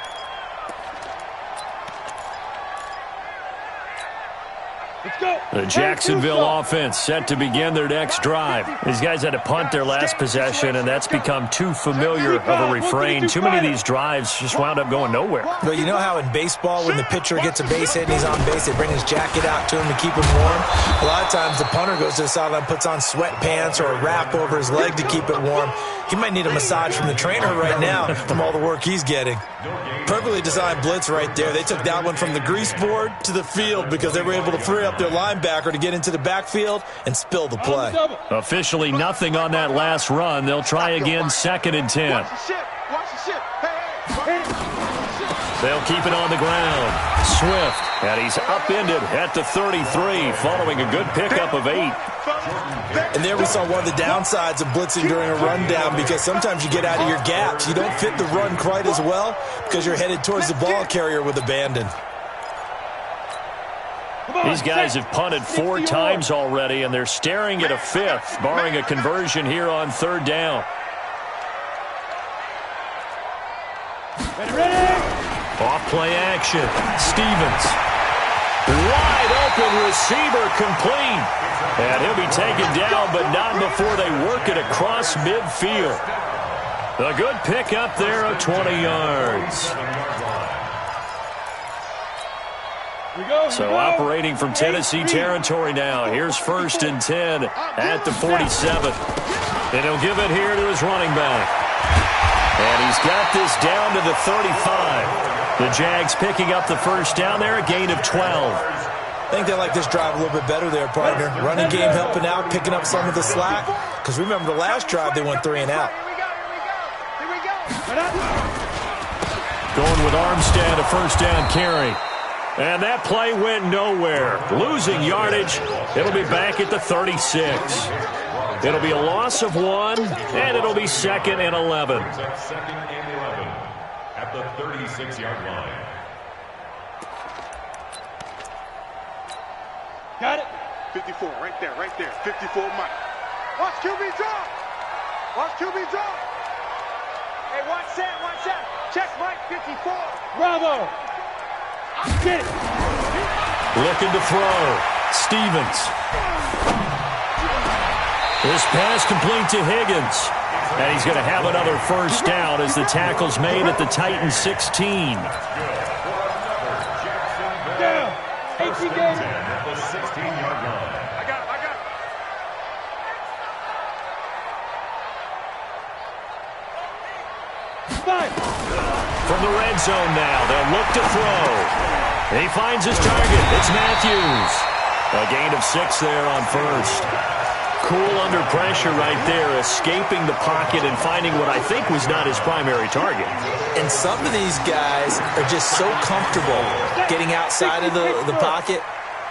The Jacksonville offense set to begin their next drive. These guys had to punt their last possession, and that's become too familiar of a refrain. Too many of these drives just wound up going nowhere. But you know how in baseball, when the pitcher gets a base hit and he's on base, they bring his jacket out to him to keep him warm? A lot of times the punter goes to the sideline, puts on sweatpants or a wrap over his leg to keep it warm. He might need a massage from the trainer right now from all the work he's getting. Perfectly designed blitz right there. They took that one from the grease board to the field because they were able to free up their linebacker to get into the backfield and spill the play. Officially nothing on that last run. They'll try again, 2nd and 10. Watch the ship. Hey. They'll keep it on the ground. Swift, and he's upended at the 33 following a good pickup of 8. And there we saw one of the downsides of blitzing during a rundown, because sometimes you get out of your gaps. You don't fit the run quite as well because you're headed towards the ball carrier with abandon. These guys have punted 4 times already, and they're staring at a 5th, barring a conversion here on 3rd down. Off play action. Stevens. Wide open receiver complete. And he'll be taken down, but not before they work it across midfield. A good pickup there of 20 yards. So operating from Tennessee territory now. Here's 1st and 10 at the 47. And he'll give it here to his running back. And he's got this down to the 35. The Jags picking up the 1st down there, a gain of 12. I think they like this drive a little bit better there, partner. Running game helping out, picking up some of the slack. Because remember, the last drive they went 3 and out. Going with Armstead, a 1st down carry. And that play went nowhere. Losing yardage. It'll be back at the 36. It'll be a loss of 1, and it'll be 2nd and 11. 2nd and 11 at the 36-yard line. Got it. 54, right there. 54, Mike. Watch QB drop. Hey, watch that. Check Mike, 54. Bravo. Get it. Looking to throw. Stevens. This pass complete to Higgins. And he's going to have another 1st down as the tackle's made at the Titans 16. Down. 18 games. At the 16-yard line. I got it. From the red zone now, they'll look to throw. He finds his target. It's Matthews. A gain of 6 there on 1st. Cool under pressure right there, escaping the pocket and finding what I think was not his primary target. And some of these guys are just so comfortable getting outside of the pocket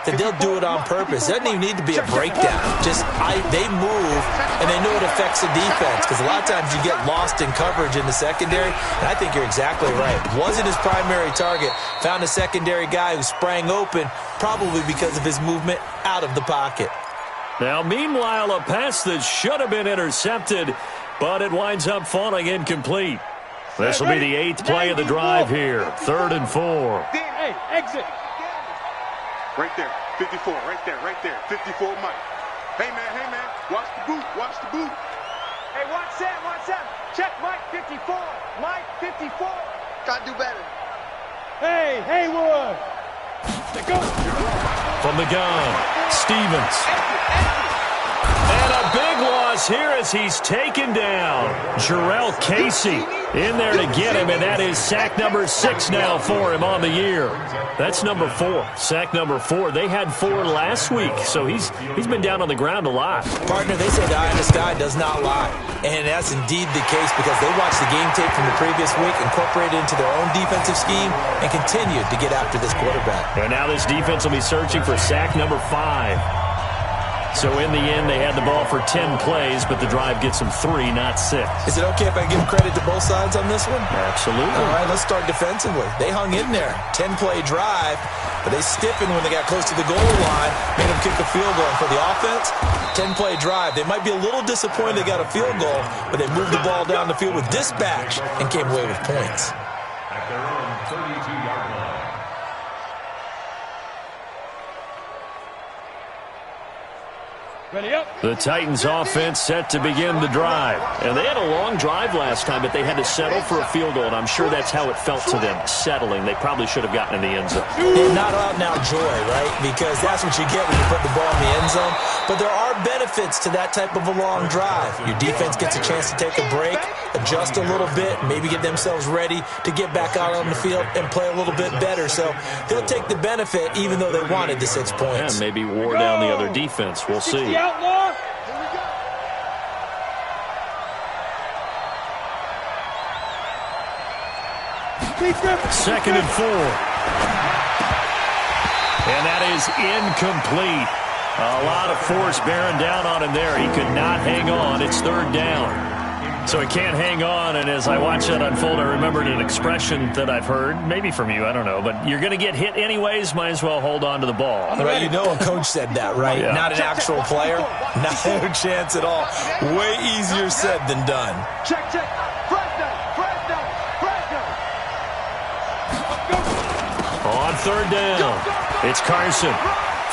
that they'll do it on purpose. It doesn't even need to be a breakdown. They move, and they know it affects the defense, because a lot of times you get lost in coverage in the secondary, and I think you're exactly right. Wasn't his primary target. Found a secondary guy who sprang open, probably because of his movement out of the pocket. Now, meanwhile, a pass that should have been intercepted, but it winds up falling incomplete. This will be the 8th play of the drive here. 3rd and 4. Hey, exit. Right there, 54, right there, 54, Mike. Hey, man, watch the boot, Hey, watch that. Check Mike 54, Mike 54. Gotta do better. Hey, Haywood. Go. From the gun, Stevens. And a big loss here as he's taken down. Jarrell Casey in there to get him, and that is sack number 6 now for him on the year. That's number 4. Sack number 4. They had 4 last week, so he's been down on the ground a lot. Partner, they say the eye in the sky does not lie. And that's indeed the case, because they watched the game tape from the previous week, incorporated it into their own defensive scheme, and continued to get after this quarterback. And now this defense will be searching for sack number 5. So in the end, they had the ball for 10 plays, but the drive gets them 3, not 6. Is it okay if I give credit to both sides on this one? Absolutely. All right, let's start defensively. They hung in there. 10-play drive, but they stiffened when they got close to the goal line, made them kick a field goal. And for the offense, 10-play drive. They might be a little disappointed they got a field goal, but they moved the ball down the field with dispatch and came away with points. At their own 32-yard line. Ready up. The Titans offense set to begin the drive. And they had a long drive last time, but they had to settle for a field goal, and I'm sure that's how it felt to them, settling. They probably should have gotten in the end zone. And not out now joy, right? Because that's what you get when you put the ball in the end zone. But there are benefits to that type of a long drive. Your defense gets a chance to take a break, adjust a little bit, maybe get themselves ready to get back out on the field and play a little bit better. So they'll take the benefit even though they wanted the 6 points. Yeah, maybe wore down the other defense. We'll see. Outlaw. Second and 4. And that is incomplete. A lot of force bearing down on him there. He could not hang on. It's 3rd down. So he can't hang on, and as I watch that unfold, I remembered an expression that I've heard, maybe from you, I don't know, but you're going to get hit anyways, might as well hold on to the ball. Right, you know a coach said that, right? Yeah. Not an actual player. Not a chance at all. Way easier said than done. Check. Fresno. On 3rd down, it's Carson.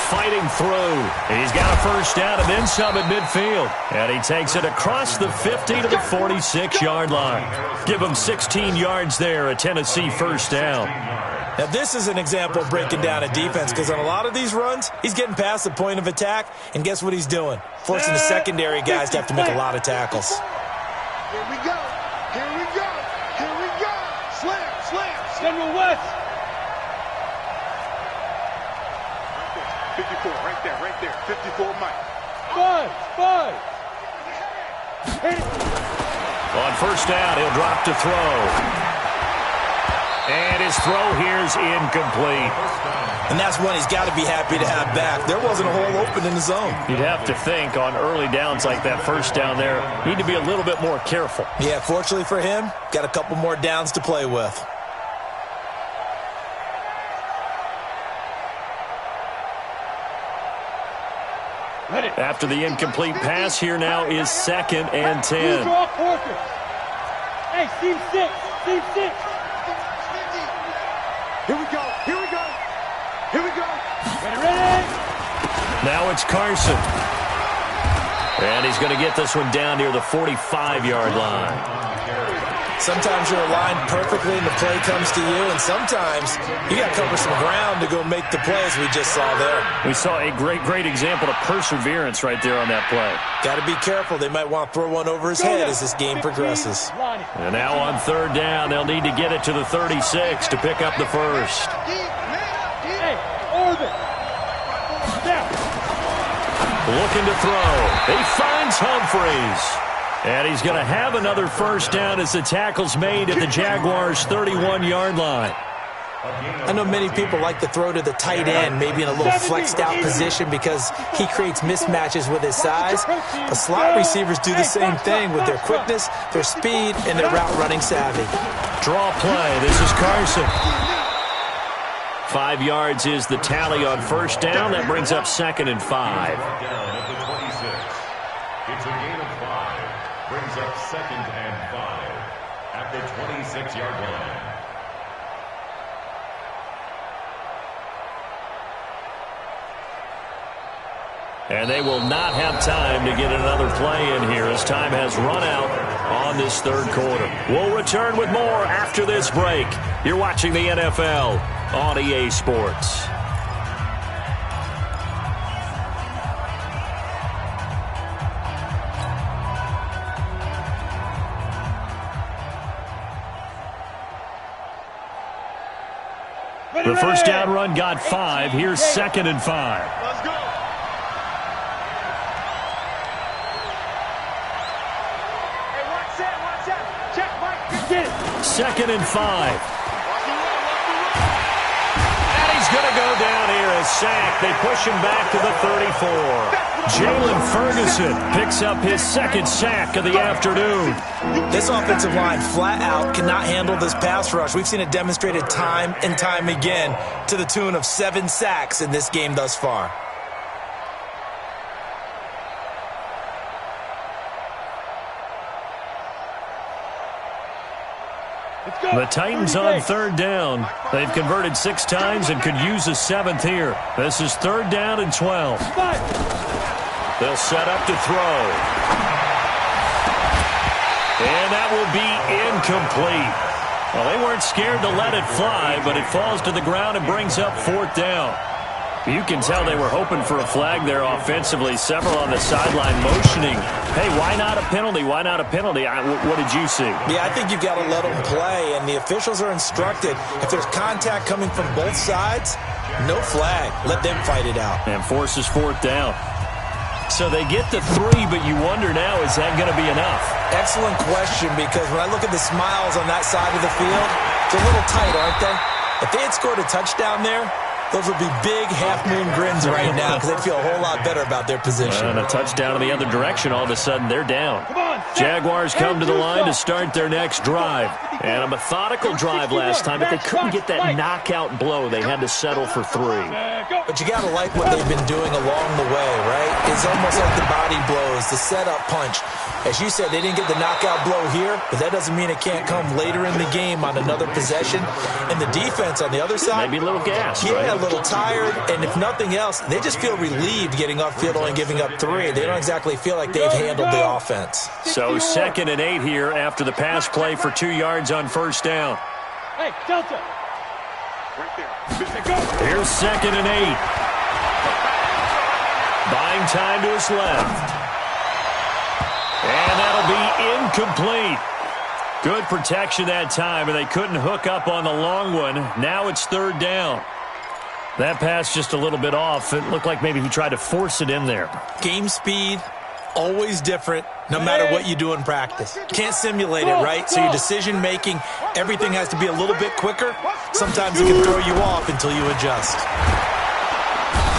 Fighting through. He's got a first down and then some at midfield. And he takes it across the 50 to the 46-yard line. Give him 16 yards there, a Tennessee first down. Now, this is an example of breaking down a defense, because on a lot of these runs, he's getting past the point of attack, and guess what he's doing? Forcing the secondary guys to have to make a lot of tackles. Here we go. Slam. General West. 54, right there, 54, Mike. Five. Hit it. On first down, he'll drop to throw. And his throw here is incomplete. And that's one he's got to be happy to have back. There wasn't a hole open in the zone. You'd have to think on early downs like that first down there, need to be a little bit more careful. Yeah, fortunately for him, got a couple more downs to play with. After the incomplete pass, here now is 2nd and 10. Draw Porter. Hey, team 6. Here we go. Ready. Now it's Carson. And he's going to get this one down near the 45-yard line. Sometimes you're aligned perfectly and the play comes to you, and sometimes you got to cover some ground to go make the play, as we just saw there. We saw a great example of perseverance right there on that play. Got to be careful. They might want to throw one over his head as this game progresses. And now on 3rd down, they'll need to get it to the 36 to pick up the first. Hey, orbit. Down. Looking to throw. He finds Humphreys. And he's going to have another first down as the tackle's made at the Jaguars' 31-yard line. I know many people like to throw to the tight end, maybe in a little flexed out position because he creates mismatches with his size. But slot receivers do the same thing with their quickness, their speed, and their route running savvy. Draw play. This is Carson. 5 yards is the tally on first down. That brings up 2nd and 5. Down at the 26. It's a gain of 5. Brings up 2nd and 5 at the 26-yard line. And they will not have time to get another play in here as time has run out on this third quarter. We'll return with more after this break. You're watching the NFL on EA Sports. The first down run got 5. Here's 2nd and 5. Let's go. Hey, watch that. Check, Mike. Get it. 2nd and 5. And he's going to go down here as sacked. They push him back to the 34. Jalen Ferguson picks up his 2nd sack of the afternoon. This offensive line flat out cannot handle this pass rush. We've seen it demonstrated time and time again to the tune of 7 sacks in this game thus far. The Titans on 3rd down. They've converted 6 times and could use a 7th here. This is 3rd down and 12. They'll set up to throw. And that will be incomplete. Well, they weren't scared to let it fly, but it falls to the ground and brings up 4th down. You can tell they were hoping for a flag there offensively. Several on the sideline motioning, hey, why not a penalty? Why not a penalty? What did you see? Yeah, I think you've got to let them play, and the officials are instructed, if there's contact coming from both sides, no flag. Let them fight it out. And forces 4th down. So they get the 3, but you wonder now, is that going to be enough? Excellent question, because when I look at the smiles on that side of the field, they're a little tight, aren't they? If they had scored a touchdown there, those would be big half-moon grins right now because they'd feel a whole lot better about their position. And a touchdown in the other direction, all of a sudden they're down. Jaguars come to the line to start their next drive. And a methodical drive last time, but they couldn't get that knockout blow. They had to settle for 3. But you got to like what they've been doing along the way, right? It's almost like the body blows, the setup punch. As you said, they didn't get the knockout blow here, but that doesn't mean it can't come later in the game on another possession. And the defense on the other side, maybe a little gas, yeah, right? A little tired, and if nothing else, they just feel relieved getting off field only giving up 3. They don't exactly feel like they've handled the offense. So 2nd and 8 here after the pass play for 2 yards on first down. Hey, Delta. Right there. Here's 2nd and 8. Buying time to his left. And that'll be incomplete. Good protection that time, and they couldn't hook up on the long one. Now it's 3rd down. That pass just a little bit off. It looked like maybe he tried to force it in there. Game speed, always different, no matter what you do in practice. You can't simulate it, right? So your decision-making, everything has to be a little bit quicker. Sometimes it can throw you off until you adjust.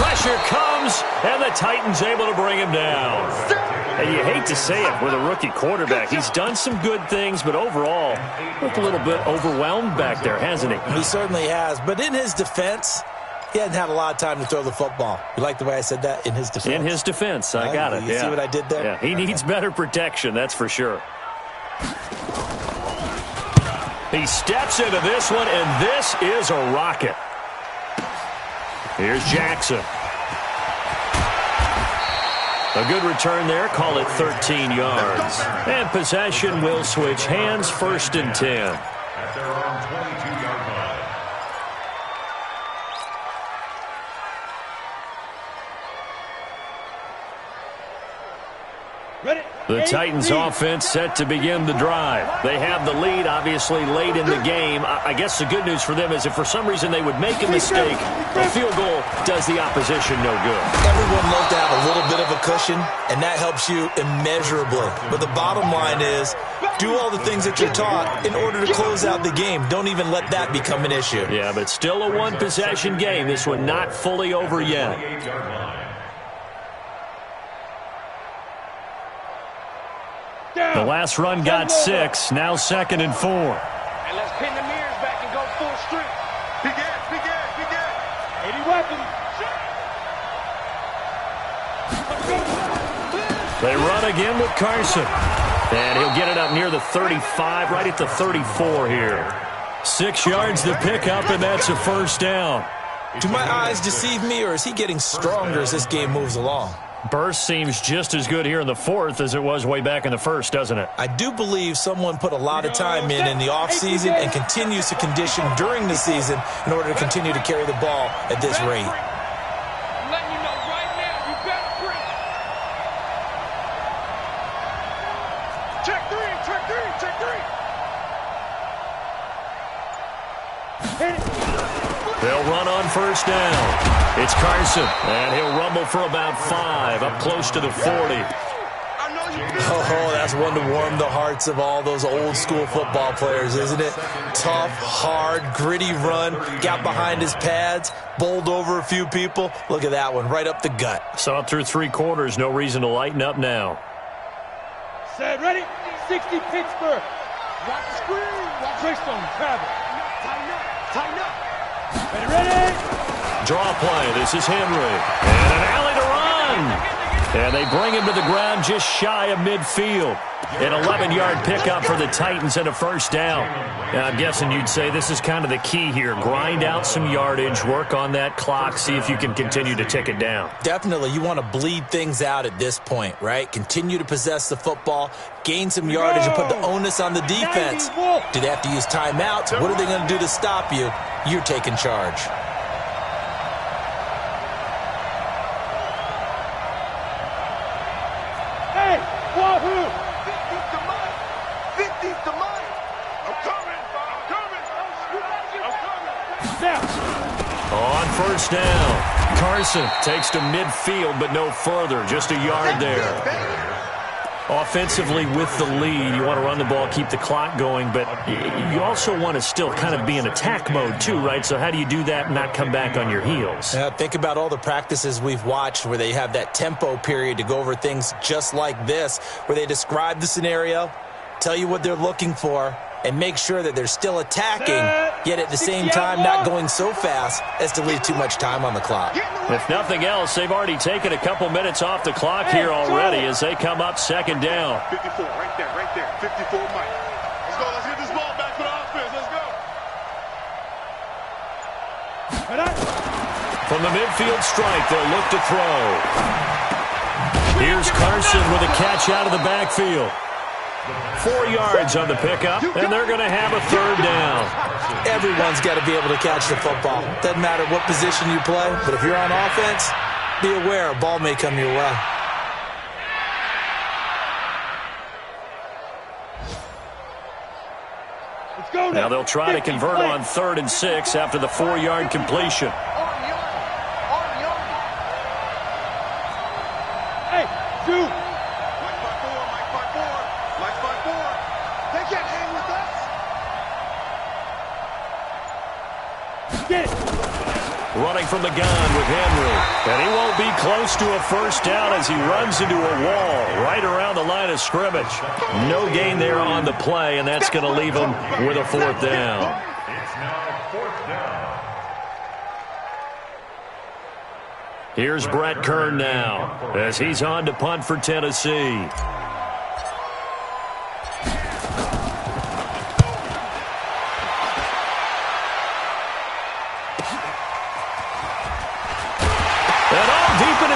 Pressure comes, and the Titans able to bring him down. And you hate to say it with a rookie quarterback. He's done some good things, but overall, looked a little bit overwhelmed back there, hasn't he? He certainly has. But in his defense, he hadn't had a lot of time to throw the football. You like the way I said that? In his defense. In his defense. I got it. You see what I did there? Yeah, he needs better protection, that's for sure. He steps into this one, and this is a rocket. Here's Jackson. A good return there. Call it 13 yards. And possession will switch hands. 1st and 10. At their own 22-yard line. The Titans offense set to begin the drive. They have the lead, obviously, late in the game. I guess the good news for them is if for some reason they would make a mistake, a field goal does the opposition no good. Everyone loves to have a little bit of a cushion, and that helps you immeasurably. But the bottom line is, do all the things that you're taught in order to close out the game. Don't even let that become an issue. Yeah, but still a one-possession game. This one not fully over yet. The last run got 6, now 2nd and 4. And let's pin the mirrors back and go full strength. Big ass. 80 weapons. They run again with Carson. And he'll get it up near the 35, right at the 34 here. 6 yards to pick up, and that's a first down. Do my eyes deceive me, or is he getting stronger as this game moves along? Burst seems just as good here in the 4th as it was way back in the 1st, doesn't it? I do believe someone put a lot of time in the offseason and continues to condition during the season in order to continue to carry the ball at this rate. I'm letting you know right now, you better breathe. Check three. They'll run on first down. It's Carson, and he'll rumble for about 5, up close to the 40. Oh, that's one to warm the hearts of all those old-school football players, isn't it? Tough, hard, gritty run, got behind his pads, bowled over a few people. Look at that one, right up the gut. Saw it through 3 quarters, no reason to lighten up now. Set, ready? 60 Pittsburgh. Watch the screen. Watch Greystone, travel. Tighten up. Ready? Draw play. This is Henry. And an alley to run. And they bring him to the ground just shy of midfield. An 11-yard pickup for the Titans and a first down. Now, I'm guessing you'd say this is kind of the key here. Grind out some yardage, work on that clock, see if you can continue to tick it down. Definitely. You want to bleed things out at this point, right? Continue to possess the football, gain some yardage, and put the onus on the defense. Do they have to use timeouts? What are they going to do to stop you? You're taking charge. Hey, Wahoo! 50's the money. I'm coming. Now. On first down, Carson takes to midfield, but no further. Just a yard there. Offensively with the lead, you want to run the ball, keep the clock going, but you also want to still kind of be in attack mode too, right? So how do you do that and not come back on your heels? Yeah, think about all the practices we've watched where they have that tempo period to go over things just like this, where they describe the scenario, tell you what they're looking for, and make sure that they're still attacking, yet at the same time not going so fast as to leave too much time on the clock. If nothing else, they've already taken a couple minutes off the clock here already as they come up second down. 54, right there. 54, Mike. Let's go. Let's get this ball back for the offense. Let's go. From the midfield strike, they'll look to throw. Here's Carson with a catch out of the backfield. 4 yards on the pickup, and they're going to have a third down. Everyone's got to be able to catch the football. Doesn't matter what position you play, but if you're on offense, be aware a ball may come your way. Let's go now they'll try to convert on 3rd and 6 after the 4-yard completion. Hey, two. Running from the gun with Henry. And he won't be close to a first down as he runs into a wall right around the line of scrimmage. No gain there on the play, and that's going to leave him with a 4th down. It's now 4th down. Here's Brett Kern now as he's on to punt for Tennessee.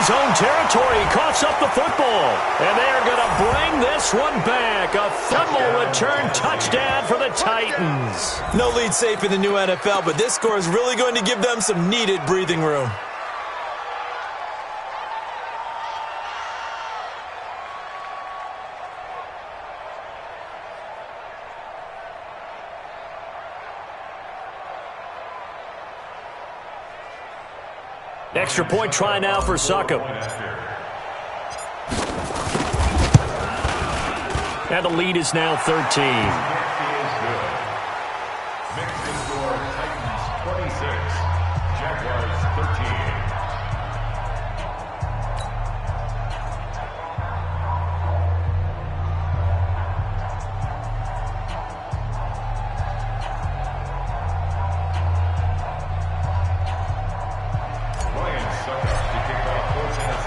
His own territory, he coughs up the football, and they are going to bring this one back. A fumble return touchdown for the Titans. No lead safe in the new NFL, but this score is really going to give them some needed breathing room. Extra point try now for Succop. And the lead is now 13.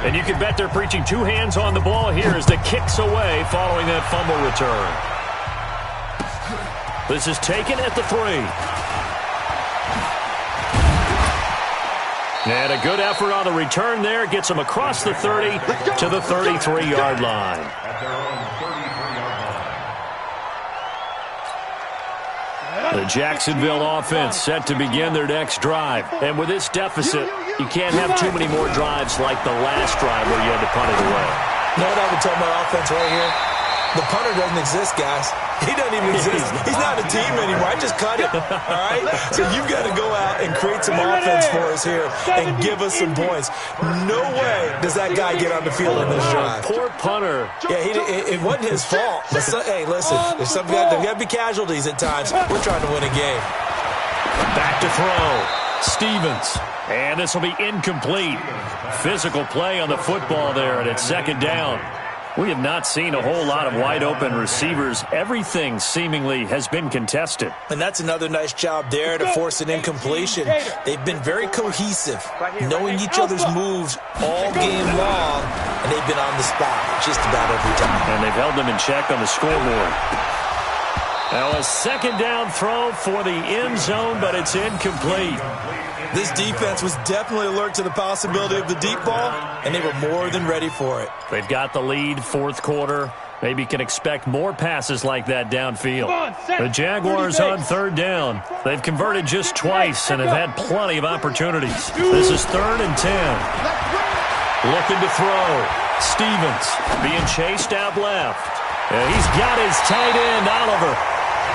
And you can bet they're preaching two hands on the ball here as the kick's away following that fumble return. This is taken at the 3. And a good effort on the return there. Gets them across the 30 to the 33-yard line. The Jacksonville offense set to begin their next drive. And with this deficit, you can't have too many more drives like the last drive where you had to punt it away. You know what I would tell my offense right here? The punter doesn't exist, guys. He doesn't even exist. He's not a team anymore. I just cut it, all right? So you've got to go out and create some offense for us here and give us some points. No way does that guy get on the field in this drive. Poor punter. Yeah, it wasn't his fault. But hey, listen, there's there got to be casualties at times. We're trying to win a game. Back to throw. Stevens. And this will be incomplete. Physical play on the football there, and it's second down. We have not seen a whole lot of wide-open receivers. Everything seemingly has been contested. And that's another nice job there to force an incompletion. They've been very cohesive, knowing each other's moves all game long, and they've been on the spot just about every time. And they've held them in check on the scoreboard. Now a second down throw for the end zone, but it's incomplete. This defense was definitely alert to the possibility of the deep ball, and they were more than ready for it. They've got the lead, fourth quarter. Maybe can expect more passes like that downfield. The Jaguars on third down. They've converted just twice and have had plenty of opportunities. This is 3rd and 10. Looking to throw. Stevens being chased out left. And he's got his tight end, Oliver.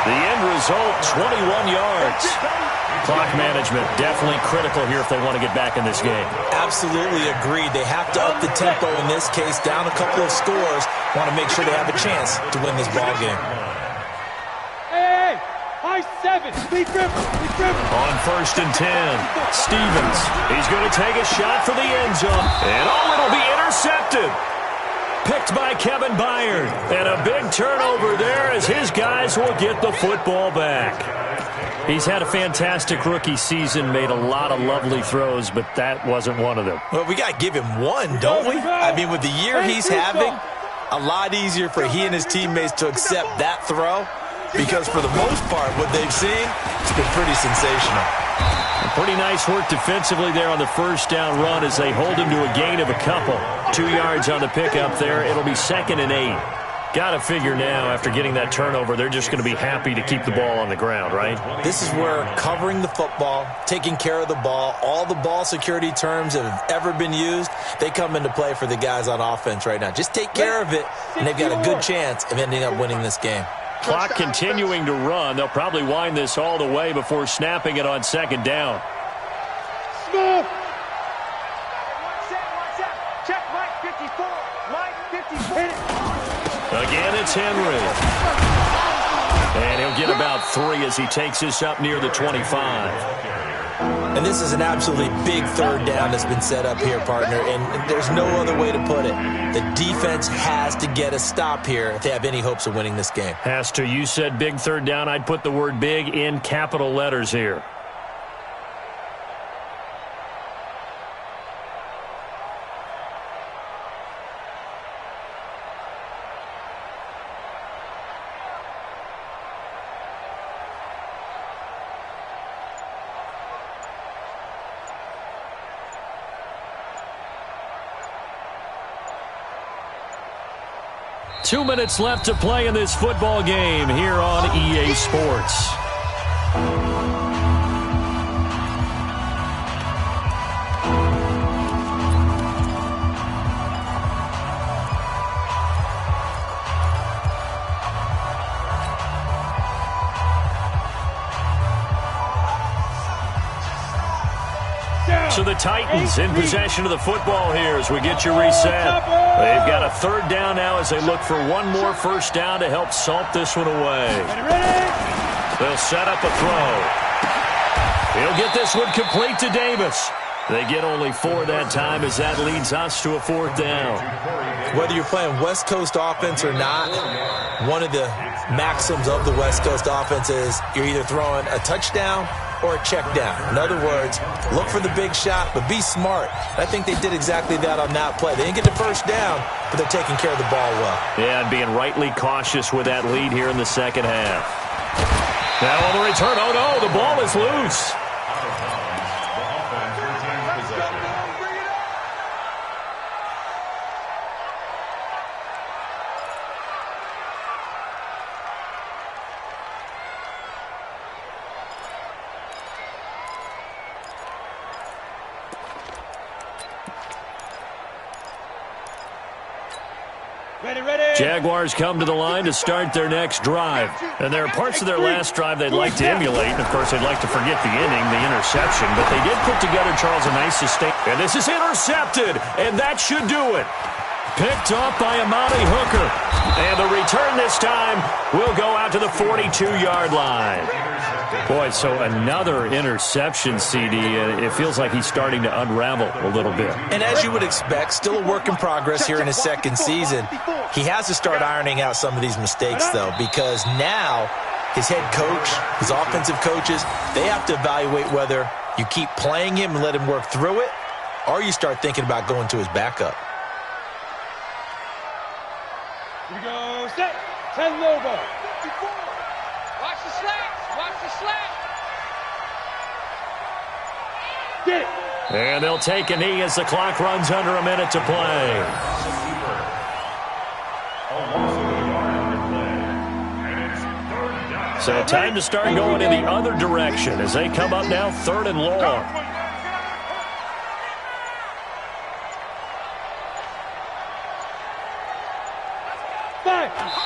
The end result, 21 yards. Clock management definitely critical here if they want to get back in this game. Absolutely agreed. They have to up the tempo in this case, down a couple of scores. Want to make sure they have a chance to win this ball game. Hey, high 7. Speed River. On 1st and 10, Stevens. He's going to take a shot for the end zone. And it'll be intercepted. Picked by Kevin Byard. And a big turnover there as his guys will get the football back. He's had a fantastic rookie season, made a lot of lovely throws, but that wasn't one of them. Well, we got to give him one, don't we? I mean, with the year he's having, a lot easier for he and his teammates to accept that throw because for the most part, what they've seen, it's been pretty sensational. Pretty nice work defensively there on the first down run as they hold him to a gain of a couple. 2 yards on the pickup there. It'll be 2nd and 8. Got to figure now, after getting that turnover, they're just going to be happy to keep the ball on the ground, right? This is where covering the football, taking care of the ball, all the ball security terms that have ever been used, they come into play for the guys on offense right now. Just take care of it, and they've got a good chance of ending up winning this game. Clock continuing to run. They'll probably wind this all the way before snapping it on 2nd down. Smith. Check Mike 54. Mike 54. Again, it's Henry. And he'll get about 3 as he takes this up near the 25. And this is an absolutely big 3rd down that's been set up here, partner, and there's no other way to put it. The defense has to get a stop here if they have any hopes of winning this game. Has to. You said big 3rd down. I'd put the word big in capital letters here. Two minutes left to play in this football game here on EA Sports. So the Titans in possession of the football here as we get you reset. They've got a third down now as they look for one more first down to help salt this one away. They'll set up a throw. He'll get this one complete to Davis. They get only 4 that time as that leads us to a fourth down. Whether you're playing West Coast offense or not, one of the maxims of the West Coast offense is you're either throwing a touchdown or a check down. In other words, look for the big shot, but be smart. I think they did exactly that on that play. They didn't get the first down, but they're taking care of the ball well. Yeah, and being rightly cautious with that lead here in the second half. Now on the return, oh no, the ball is loose. Jaguars come to the line to start their next drive. And there are parts of their last drive they'd like to emulate. And, of course, they'd like to forget the inning, the interception. But they did put together, Charles, a nice sustain. And this is intercepted, and that should do it. Picked off by Amani Hooker. And the return this time will go out to the 42-yard line. Boy, so another interception, CD. It feels like he's starting to unravel a little bit. And as you would expect, still a work in progress here in his second season. He has to start ironing out some of these mistakes, though, because now his head coach, his offensive coaches, they have to evaluate whether you keep playing him and let him work through it, or you start thinking about going to his backup. Here we go, set, 10 low ball. Watch the slats, watch the slats. Get it. And they'll take a knee as the clock runs under a minute to play. So time to start going in the other direction as they come up now 3rd and long.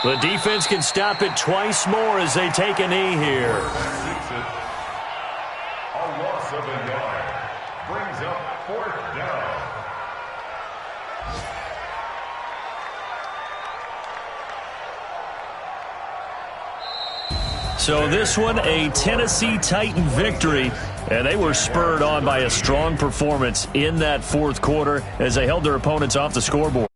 The defense can stop it twice more as they take a knee here. A loss of a yard brings up 4th down. So this one, a Tennessee Titan victory, and they were spurred on by a strong performance in that 4th quarter as they held their opponents off the scoreboard.